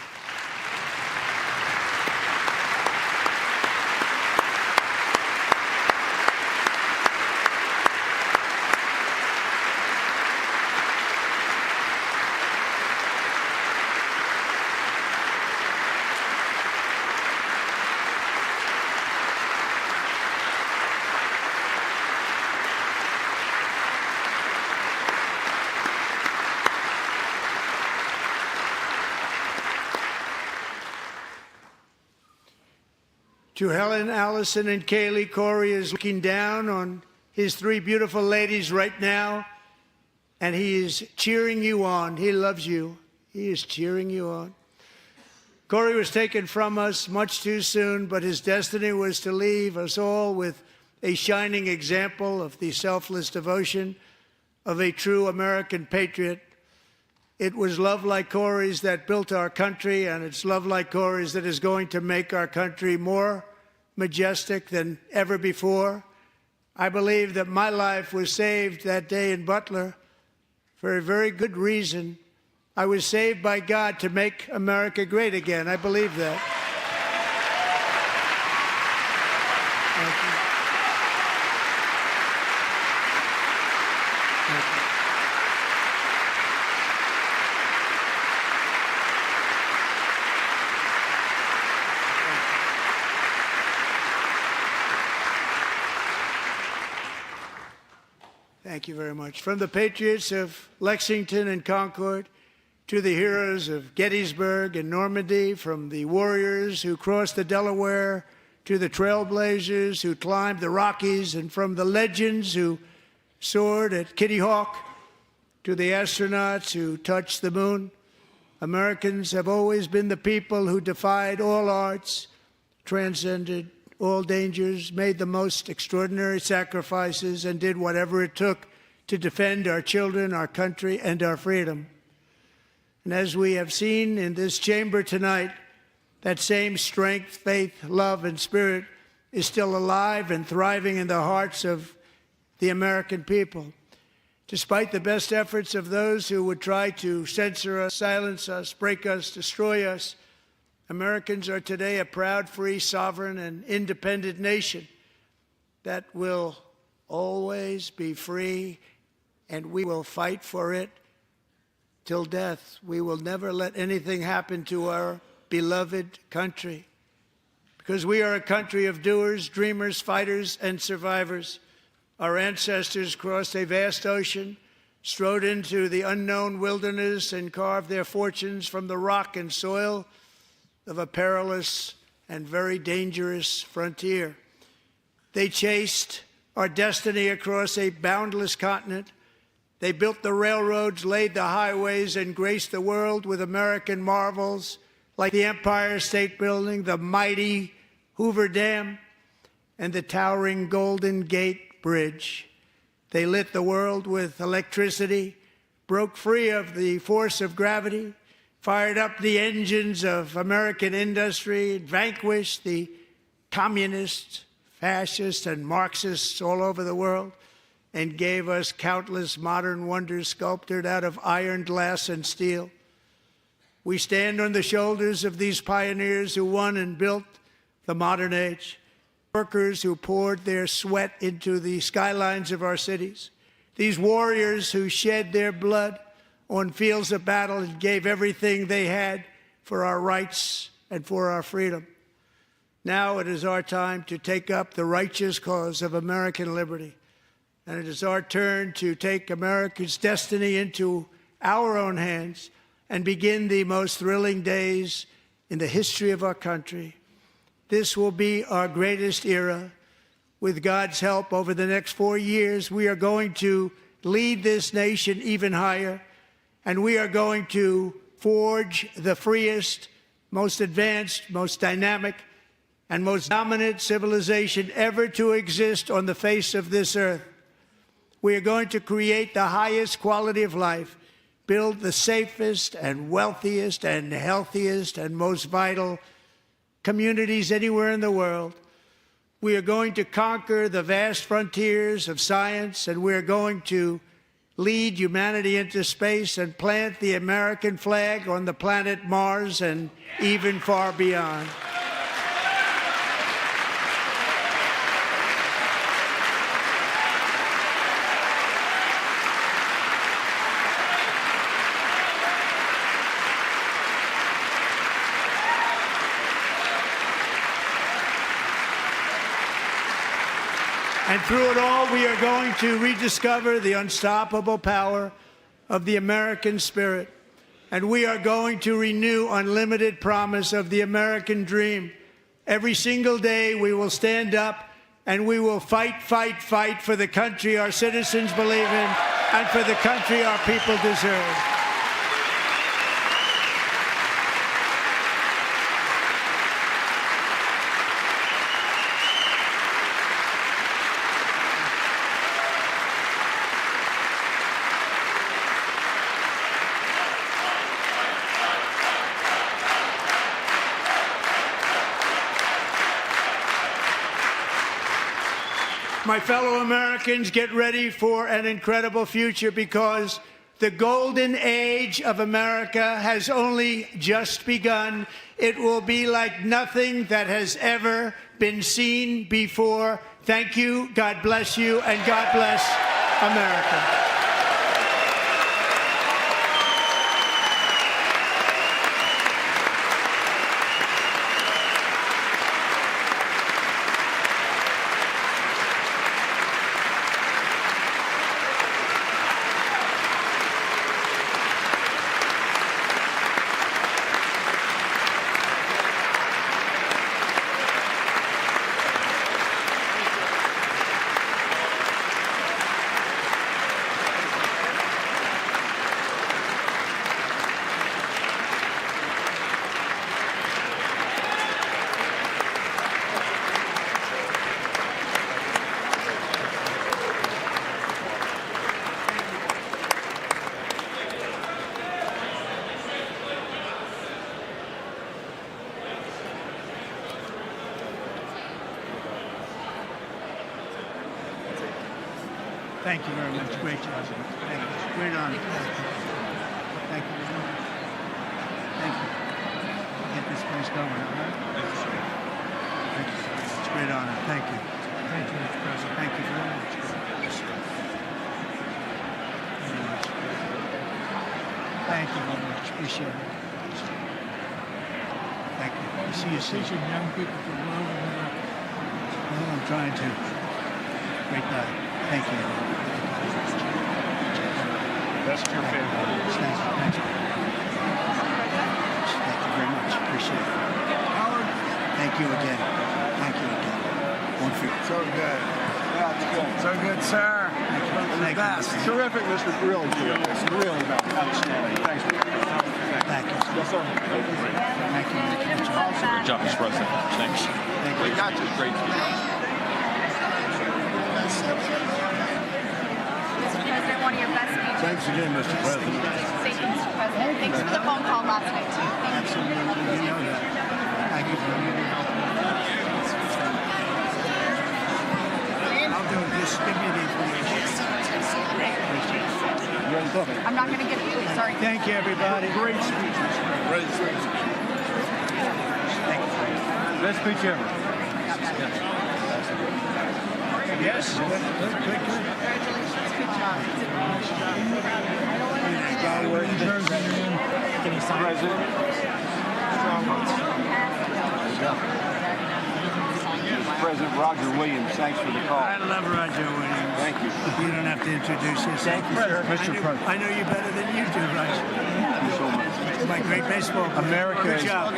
To Helen, Allison, and Kaylee, Corey is looking down on his 3 beautiful ladies right now, and he is cheering you on. He loves you. He is cheering you on. Corey was taken from us much too soon, but his destiny was to leave us all with a shining example of the selfless devotion of a true American patriot. It was love like Corey's that built our country, and it's love like Corey's that is going to make our country more majestic than ever before. I believe that my life was saved that day in Butler for a very good reason. I was saved by God to make America great again. I believe that. Thank you. Thank you. Thank you very much. From the patriots of Lexington and Concord to the heroes of Gettysburg and Normandy, from the warriors who crossed the Delaware to the trailblazers who climbed the Rockies, and from the legends who soared at Kitty Hawk to the astronauts who touched the moon, Americans have always been the people who defied all odds, transcended all dangers, made the most extraordinary sacrifices, and did whatever it took to defend our children, our country, and our freedom. And as we have seen in this chamber tonight, that same strength, faith, love, and spirit is still alive and thriving in the hearts of the American people. Despite the best efforts of those who would try to censor us, silence us, break us, destroy us, Americans are today a proud, free, sovereign, and independent nation that will always be free, and we will fight for it till death. We will never let anything happen to our beloved country. Because we are a country of doers, dreamers, fighters, and survivors. Our ancestors crossed a vast ocean, strode into the unknown wilderness, and carved their fortunes from the rock and soil of a perilous and very dangerous frontier. They chased our destiny across a boundless continent. They built the railroads, laid the highways, and graced the world with American marvels like the Empire State Building, the mighty Hoover Dam, and the towering Golden Gate Bridge. They lit the world with electricity, broke free of the force of gravity, fired up the engines of American industry, vanquished the communists, fascists, and Marxists all over the world, and gave us countless modern wonders sculptured out of iron, glass, and steel. We stand on the shoulders of these pioneers who won and built the modern age, workers who poured their sweat into the skylines of our cities, these warriors who shed their blood on fields of battle and gave everything they had for our rights and for our freedom. Now it is our time to take up the righteous cause of American liberty. And it is our turn to take America's destiny into our own hands and begin the most thrilling days in the history of our country. This will be our greatest era. With God's help, over the next 4 years, we are going to lead this nation even higher, and we are going to forge the freest, most advanced, most dynamic, and most dominant civilization ever to exist on the face of this earth. We are going to create the highest quality of life, build the safest and wealthiest and healthiest and most vital communities anywhere in the world. We are going to conquer the vast frontiers of science, and we are going to lead humanity into space and plant the American flag on the planet Mars and even far beyond. And through it all, we are going to rediscover the unstoppable power of the American spirit. And we are going to renew unlimited promise of the American dream. Every single day, we will stand up and we will fight, fight, fight for the country our citizens believe in and for the country our people deserve. My fellow Americans, get ready for an incredible future, because the golden age of America has only just begun. It will be like nothing that has ever been seen before. Thank you, God bless you, and God bless America. Thank you very much. Great job. Thank you. Great honor. Thank you very much. Thank you. Get this place going, all right? Thank you. It's a great honor. Thank you. Thank you, Mr. President. Thank you very much. Thank you very much. Appreciate it. See you soon. Teaching young people to love America. Well, I'm trying to. Great night. Thank you. That's your favorite. Thanks. Thank you very much. Appreciate it. Howard. Thank you again. Thank you again. One for you. So good. Yeah, it's good. So good, sir. Thank you. Terrific, Mr. Really terrific. Really outstanding. Thanks. Thank you. Yes, sir. Thank you. Good job, Mr. President. Thanks. Thank you. We got you. Great. Mr. President, one of your best speeches. Thanks again, Mr. President. Thank you, Mr. President. Thanks for the phone call last night, too. Thank you. Absolutely. You know that. Thank you very much. I'll do it. Just give me the information. I'm not going to give it to you. Sorry. Thank you, everybody. Great speech. Great speech. Best speech ever. Yes. Good. Congratulations. Good job. Can you sign President? President Roger Williams, thanks for the call. I love Roger Williams. Thank you. You don't have to introduce yourself. Thank you, sir. Mr. President. I know you better than you do, Roger. Thank you so much. My great baseball player. America Good is- job.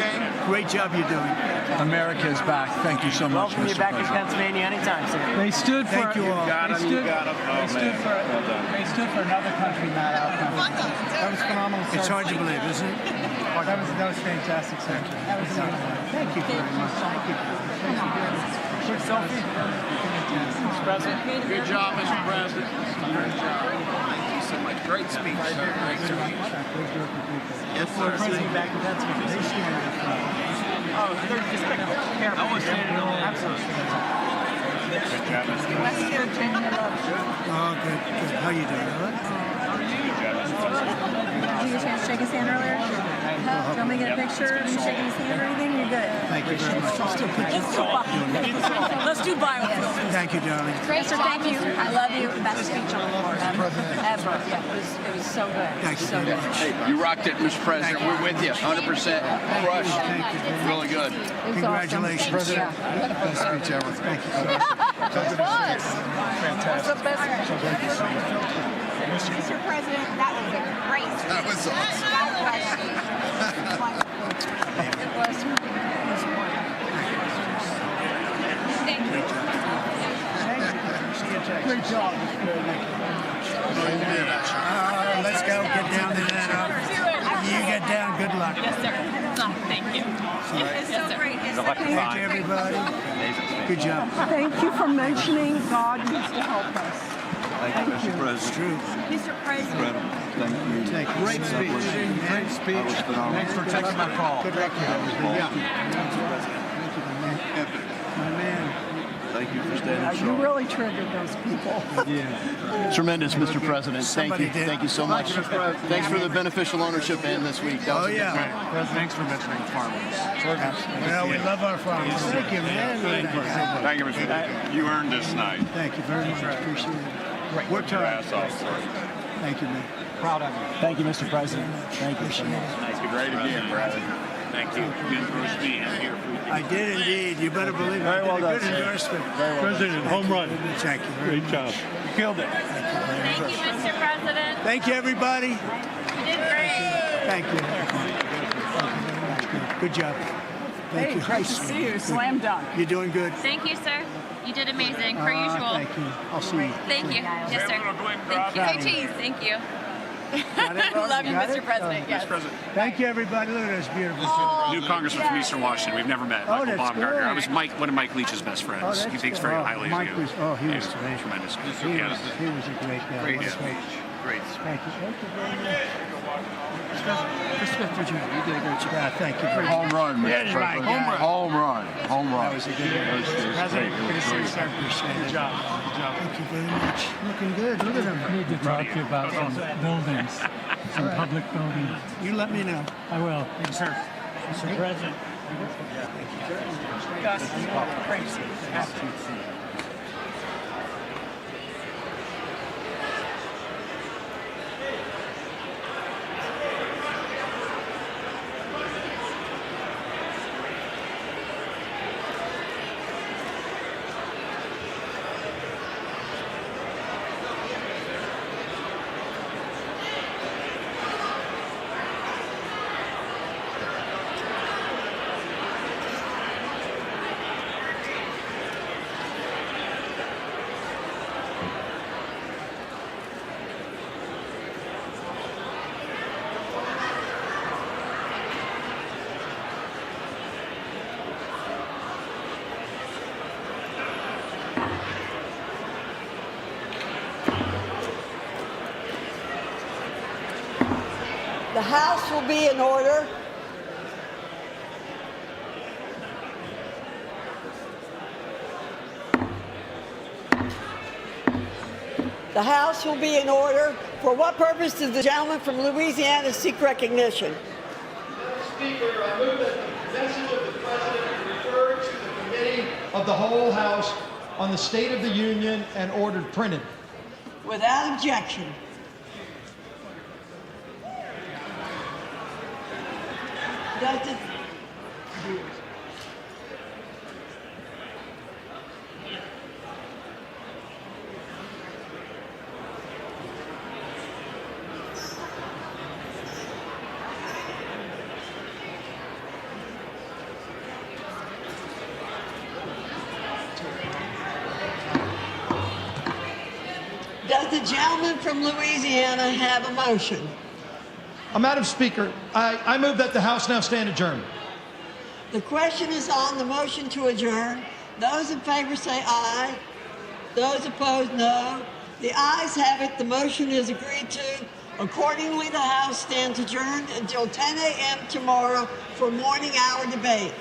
Great job you're doing. America is back. Thank you so much, Welcome you Mr. back in President. Pennsylvania anytime, sir. They stood for. Thank you all. They stood for another country, not our country. That was phenomenal. It's sir. hard to believe, isn't it? That was fantastic, sir. That was Thank you very much. Thank you. quick selfie. Mr. President. Good job, Mr. President. Great job. Thank you so much. Great speech, sir. Great speech. Yes, sir. President back in Pennsylvania. Oh, they're despicable. Terrible. I was standing on that. Absolutely. West Virginia loves you. Oh, good. How you doing? All right? Did you get a chance to shake his hand earlier? Do you want me to get a picture of you shaking his hand or anything? You're good. Thank you very much. Let's do biofilm. Thank you, darling. Great Sir, job, thank you. Mr. I love you. Best speech on the floor ever. Yeah, it was so good. Thank you So very good. much. Hey, you rocked it, Mr. President. We're with you. 100% crushed. Thank you. Really good. It was Congratulations. awesome. President. Yeah. Best speech ever. Thank you so much. It was. Fantastic. The best. Mr. President, that was a great speech. That was awesome. God bless you. It was wonderful. Thank you. Great job. Let's go. Get down to that. You get down. Good luck. Yes, sir. Thank you. It's so great. Thank you, everybody. Good job. Thank you for mentioning God needs to help us. Thank you, Mr. President. It's true. Mr. President. Thank you. Thank you. Great speech. Great speech. Thanks for taking my call. Good luck. Thank you, my man. Thank you for standing You strong. really triggered those people. Tremendous, Mr. President. Thank Somebody you. did. Thank you so much. Thanks for the beneficial ownership in this week. That was Oh, a good yeah. one. Thanks for mentioning farmers. Well, we love our farmers. Thank you, man. Thank you, Mr. President. You earned this night. Thank you very much. Appreciate it. Worked hard. Thank you, man. Proud of you. Thank you, Mr. President. Thank you so much. Nice to great again, brother. Thank you. Good endorsement here for I did indeed. You better believe it. Very well I did done, a good sir. endorsement. President, home run. Thank you very much. job. You killed it. Thank you, Mr. President. Thank you, everybody. You did great. Thank you. Good job. Thank you. Great to see you. Slam dunk. You're doing good. Thank you, sir. You did amazing, per usual. Thank you. I'll see you. Thank you. Yes, sir. Thank you. Hey, cheese. Thank you. Love you, Mr. President. Yes. Thank you, everybody. Look at this beautiful New congressman from Eastern Washington. We've never met. Oh, Michael that's Baumgartner. good. I was one of Mike Leach's best friends. Oh, that's He thinks good. very highly Mike of you. was, he was amazing. Tremendous. He was a great guy. Great What a speech. Great. Thank you. Thank you very much. For Smith, Virginia, you did a great job. Yeah, thank you. Home run, Mr. President. Home run. Home run. That was a good one. President, good to see you, sir. Appreciate it. Good job. Thank you very much. Looking good. Look at him. I need to talk to you about some buildings, some public buildings. You let me know. I will. Thank you, sir. Mr. President. Gus, crazy. The House will be in order. The House will be in order. For what purpose does the gentleman from Louisiana seek recognition? Madam Speaker, I move that the message of the President be referred to the Committee of the Whole House on the State of the Union and ordered printed. Without objection. Does it? Does the gentleman from Louisiana have a motion? Madam Speaker, I move that the House now stand adjourned. The question is on the motion to adjourn. Those in favor say aye. Those opposed, no. The ayes have it. The motion is agreed to. Accordingly, the House stands adjourned until 10 a.m. tomorrow for morning hour debate.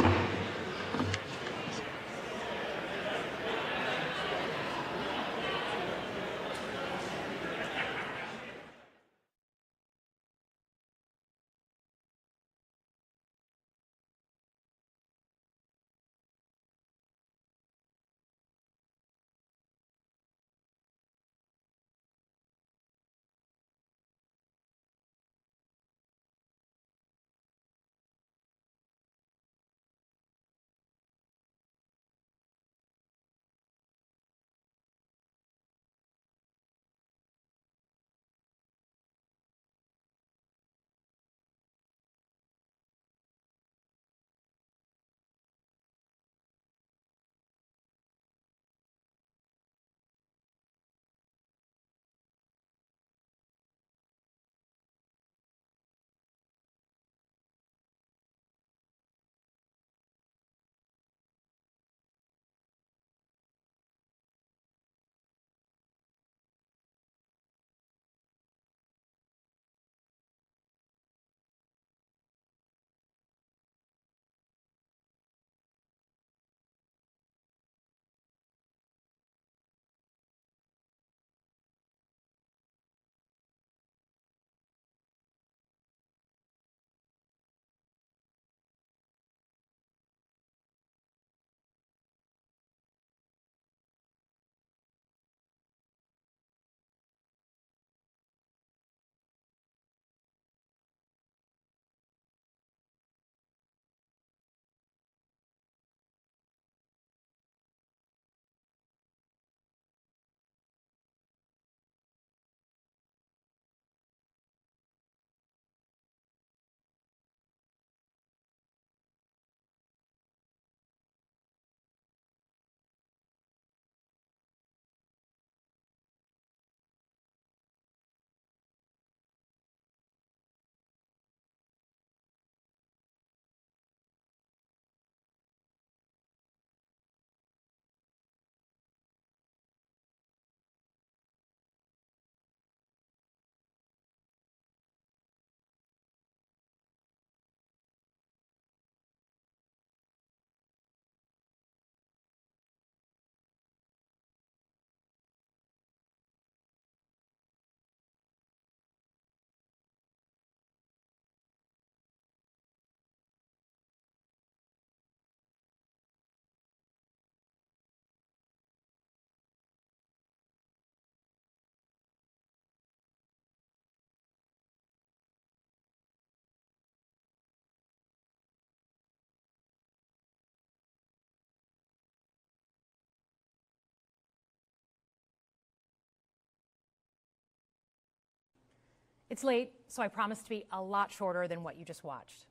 It's late, so I promise to be a lot shorter than what you just watched.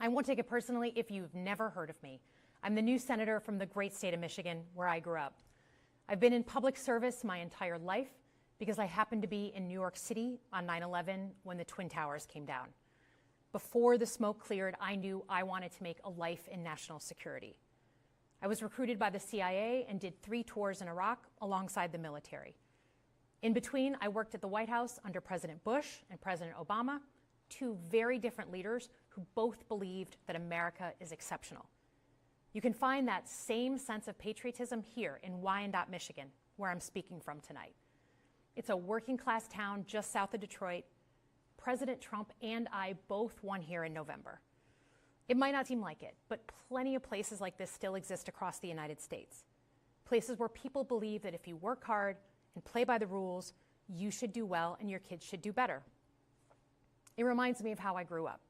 I won't take it personally if you've never heard of me. I'm the new senator from the great state of Michigan, where I grew up. I've been in public service my entire life because I happened to be in New York City on 9/11 when the Twin Towers came down. Before the smoke cleared, I knew I wanted to make a life in national security. I was recruited by the CIA and did 3 tours in Iraq alongside the military. In between, I worked at the White House under President Bush and President Obama, two very different leaders who both believed that America is exceptional. You can find that same sense of patriotism here in Wyandotte, Michigan, where I'm speaking from tonight. It's a working class town just south of Detroit. President Trump and I both won here in November. It might not seem like it, but plenty of places like this still exist across the United States. Places where people believe that if you work hard and play by the rules, you should do well and your kids should do better. It reminds me of how I grew up.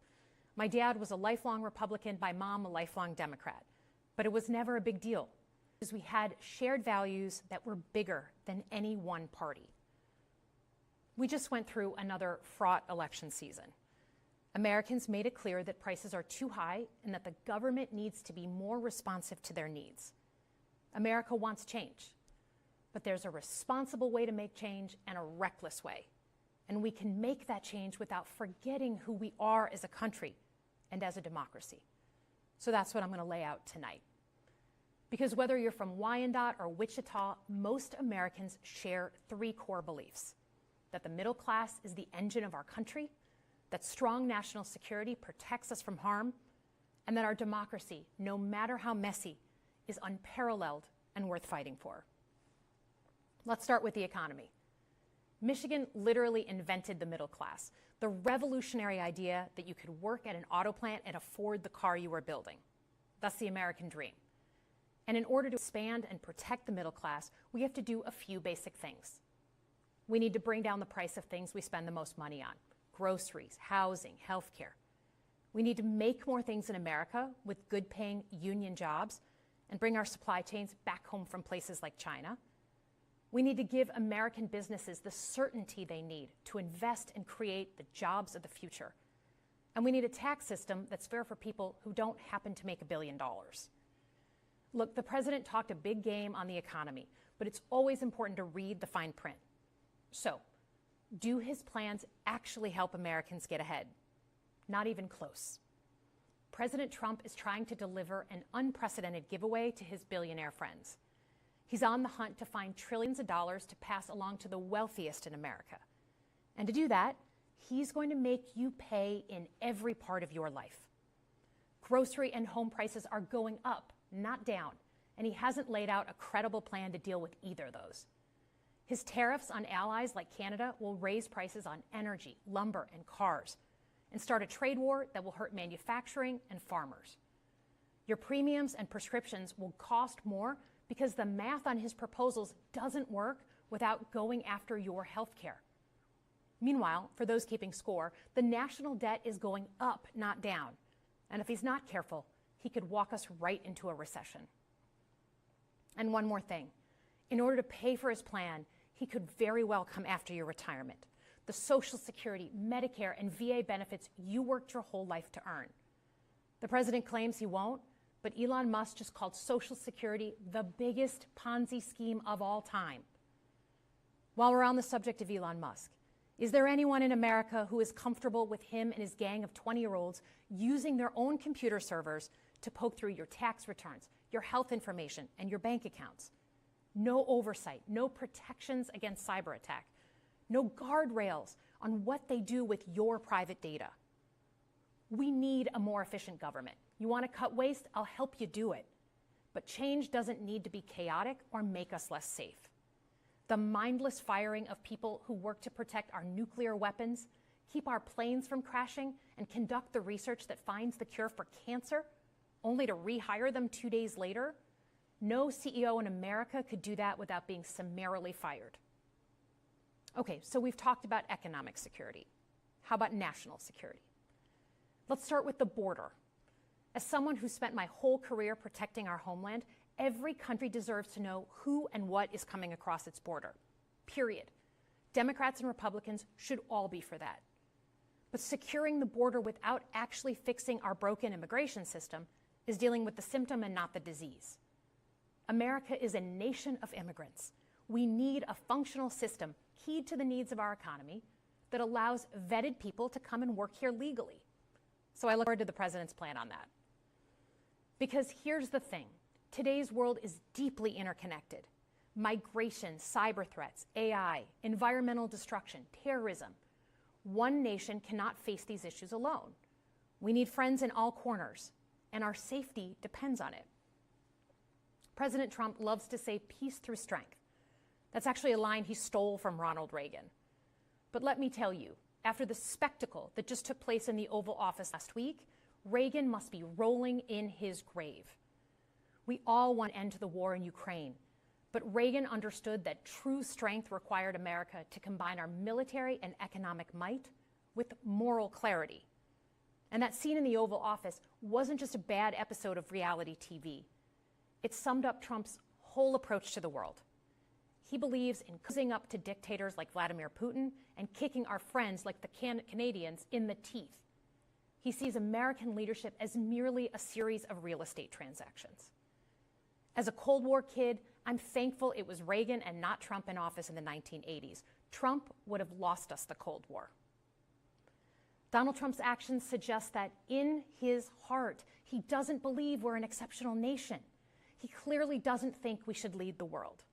My dad was a lifelong Republican, my mom a lifelong Democrat. But it was never a big deal because we had shared values that were bigger than any one party. We just went through another fraught election season. Americans made it clear that prices are too high and that the government needs to be more responsive to their needs. America wants change, but there's a responsible way to make change and a reckless way. And we can make that change without forgetting who we are as a country and as a democracy. So that's what I'm going to lay out tonight. Because whether you're from Wyandotte or Wichita, most Americans share three core beliefs: that the middle class is the engine of our country, that strong national security protects us from harm, and that our democracy, no matter how messy, is unparalleled and worth fighting for. Let's start with the economy. Michigan literally invented the middle class, the revolutionary idea that you could work at an auto plant and afford the car you were building. That's the American dream. And in order to expand and protect the middle class, we have to do a few basic things. We need to bring down the price of things we spend the most money on: groceries, housing, healthcare. We need to make more things in America with good-paying union jobs and bring our supply chains back home from places like China. We need to give American businesses the certainty they need to invest and create the jobs of the future. And we need a tax system that's fair for people who don't happen to make $1 billion. Look, the president talked a big game on the economy, but it's always important to read the fine print. So, do his plans actually help Americans get ahead? Not even close. President Trump is trying to deliver an unprecedented giveaway to his billionaire friends. He's on the hunt to find trillions of dollars to pass along to the wealthiest in America. And to do that, he's going to make you pay in every part of your life. Grocery and home prices are going up, not down, and he hasn't laid out a credible plan to deal with either of those. His tariffs on allies like Canada will raise prices on energy, lumber, and cars, and start a trade war that will hurt manufacturing and farmers. Your premiums and prescriptions will cost more because the math on his proposals doesn't work without going after your health care. Meanwhile, for those keeping score, the national debt is going up, not down. And if he's not careful, he could walk us right into a recession. And one more thing. In order to pay for his plan, he could very well come after your retirement, the Social Security, Medicare, and VA benefits you worked your whole life to earn. The president claims he won't, but Elon Musk just called Social Security the biggest Ponzi scheme of all time. While we're on the subject of Elon Musk, is there anyone in America who is comfortable with him and his gang of 20-year-olds using their own computer servers to poke through your tax returns, your health information, and your bank accounts? No oversight, no protections against cyber attack, no guardrails on what they do with your private data. We need a more efficient government. You want to cut waste? I'll help you do it. But change doesn't need to be chaotic or make us less safe. The mindless firing of people who work to protect our nuclear weapons, keep our planes from crashing, and conduct the research that finds the cure for cancer, only to rehire them 2 days later? No CEO in America could do that without being summarily fired. Okay, so we've talked about economic security. How about national security? Let's start with the border. As someone who spent my whole career protecting our homeland, every country deserves to know who and what is coming across its border, period. Democrats and Republicans should all be for that. But securing the border without actually fixing our broken immigration system is dealing with the symptom and not the disease. America is a nation of immigrants. We need a functional system keyed to the needs of our economy that allows vetted people to come and work here legally. So I look forward to the president's plan on that. Because here's the thing. Today's world is deeply interconnected. Migration, cyber threats, AI, environmental destruction, terrorism. One nation cannot face these issues alone. We need friends in all corners, and our safety depends on it. President Trump loves to say peace through strength. That's actually a line he stole from Ronald Reagan. But let me tell you, after the spectacle that just took place in the Oval Office last week, Reagan must be rolling in his grave. We all want an end to the war in Ukraine, but Reagan understood that true strength required America to combine our military and economic might with moral clarity. And that scene in the Oval Office wasn't just a bad episode of reality TV. It summed up Trump's whole approach to the world. He believes in cozying up to dictators like Vladimir Putin and kicking our friends like the Canadians in the teeth. He sees American leadership as merely a series of real estate transactions. As a Cold War kid, I'm thankful it was Reagan and not Trump in office in the 1980s. Trump would have lost us the Cold War. Donald Trump's actions suggest that in his heart, he doesn't believe we're an exceptional nation. He clearly doesn't think we should lead the world.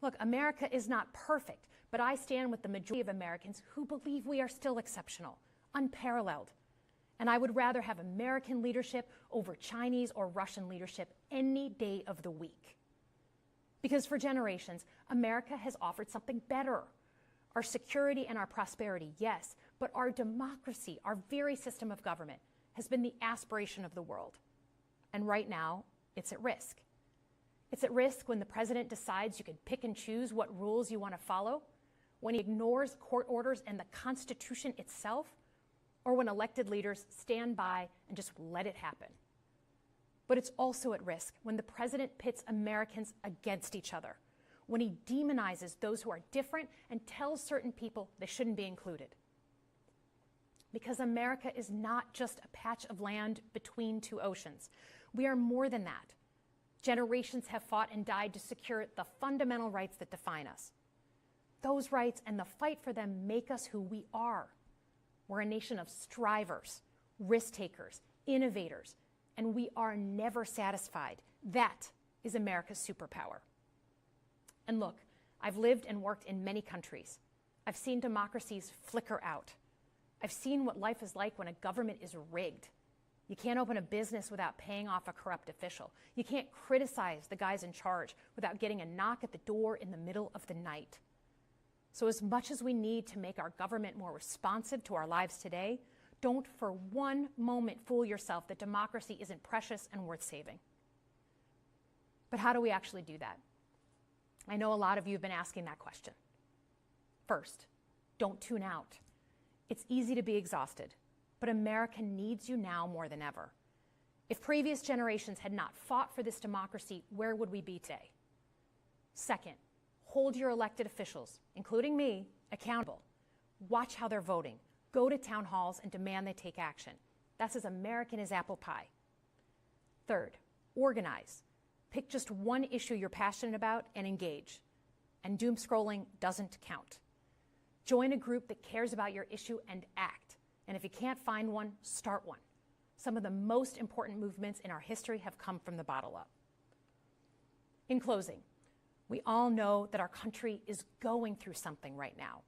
Look, America is not perfect, but I stand with the majority of Americans who believe we are still exceptional, unparalleled. And I would rather have American leadership over Chinese or Russian leadership any day of the week. Because for generations, America has offered something better. Our security and our prosperity, yes, but our democracy, our very system of government, has been the aspiration of the world. And right now, it's at risk. It's at risk when the president decides you can pick and choose what rules you want to follow, when he ignores court orders and the Constitution itself, or when elected leaders stand by and just let it happen. But it's also at risk when the president pits Americans against each other, when he demonizes those who are different and tells certain people they shouldn't be included. Because America is not just a patch of land between two oceans. We are more than that. Generations have fought and died to secure the fundamental rights that define us. Those rights and the fight for them make us who we are. We're a nation of strivers, risk takers, innovators, and we are never satisfied. That is America's superpower. And look, I've lived and worked in many countries. I've seen democracies flicker out. I've seen what life is like when a government is rigged. You can't open a business without paying off a corrupt official. You can't criticize the guys in charge without getting a knock at the door in the middle of the night. So as much as we need to make our government more responsive to our lives today, don't for one moment fool yourself that democracy isn't precious and worth saving. But how do we actually do that? I know a lot of you have been asking that question. First, don't tune out. It's easy to be exhausted, but America needs you now more than ever. If previous generations had not fought for this democracy, where would we be today? Second, hold your elected officials, including me, accountable. Watch how they're voting. Go to town halls and demand they take action. That's as American as apple pie. Third, organize. Pick just one issue you're passionate about and engage. And doom scrolling doesn't count. Join a group that cares about your issue and act. And if you can't find one, start one. Some of the most important movements in our history have come from the bottom up. In closing, we all know that our country is going through something right now.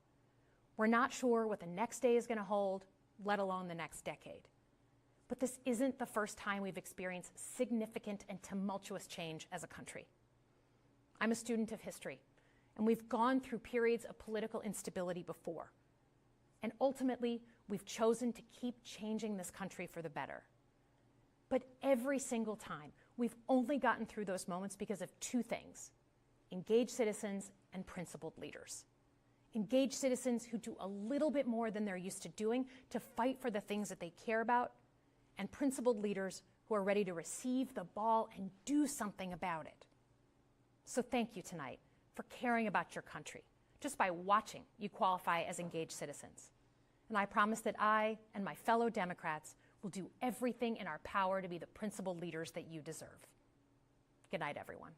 We're not sure what the next day is going to hold, let alone the next decade. But this isn't the first time we've experienced significant and tumultuous change as a country. I'm a student of history, and we've gone through periods of political instability before. And ultimately, we've chosen to keep changing this country for the better. But every single time, we've only gotten through those moments because of two things: engaged citizens and principled leaders. Engaged citizens who do a little bit more than they're used to doing to fight for the things that they care about, and principled leaders who are ready to receive the ball and do something about it. So thank you tonight for caring about your country. Just by watching, you qualify as engaged citizens. And I promise that I and my fellow Democrats will do everything in our power to be the principled leaders that you deserve. Good night, everyone.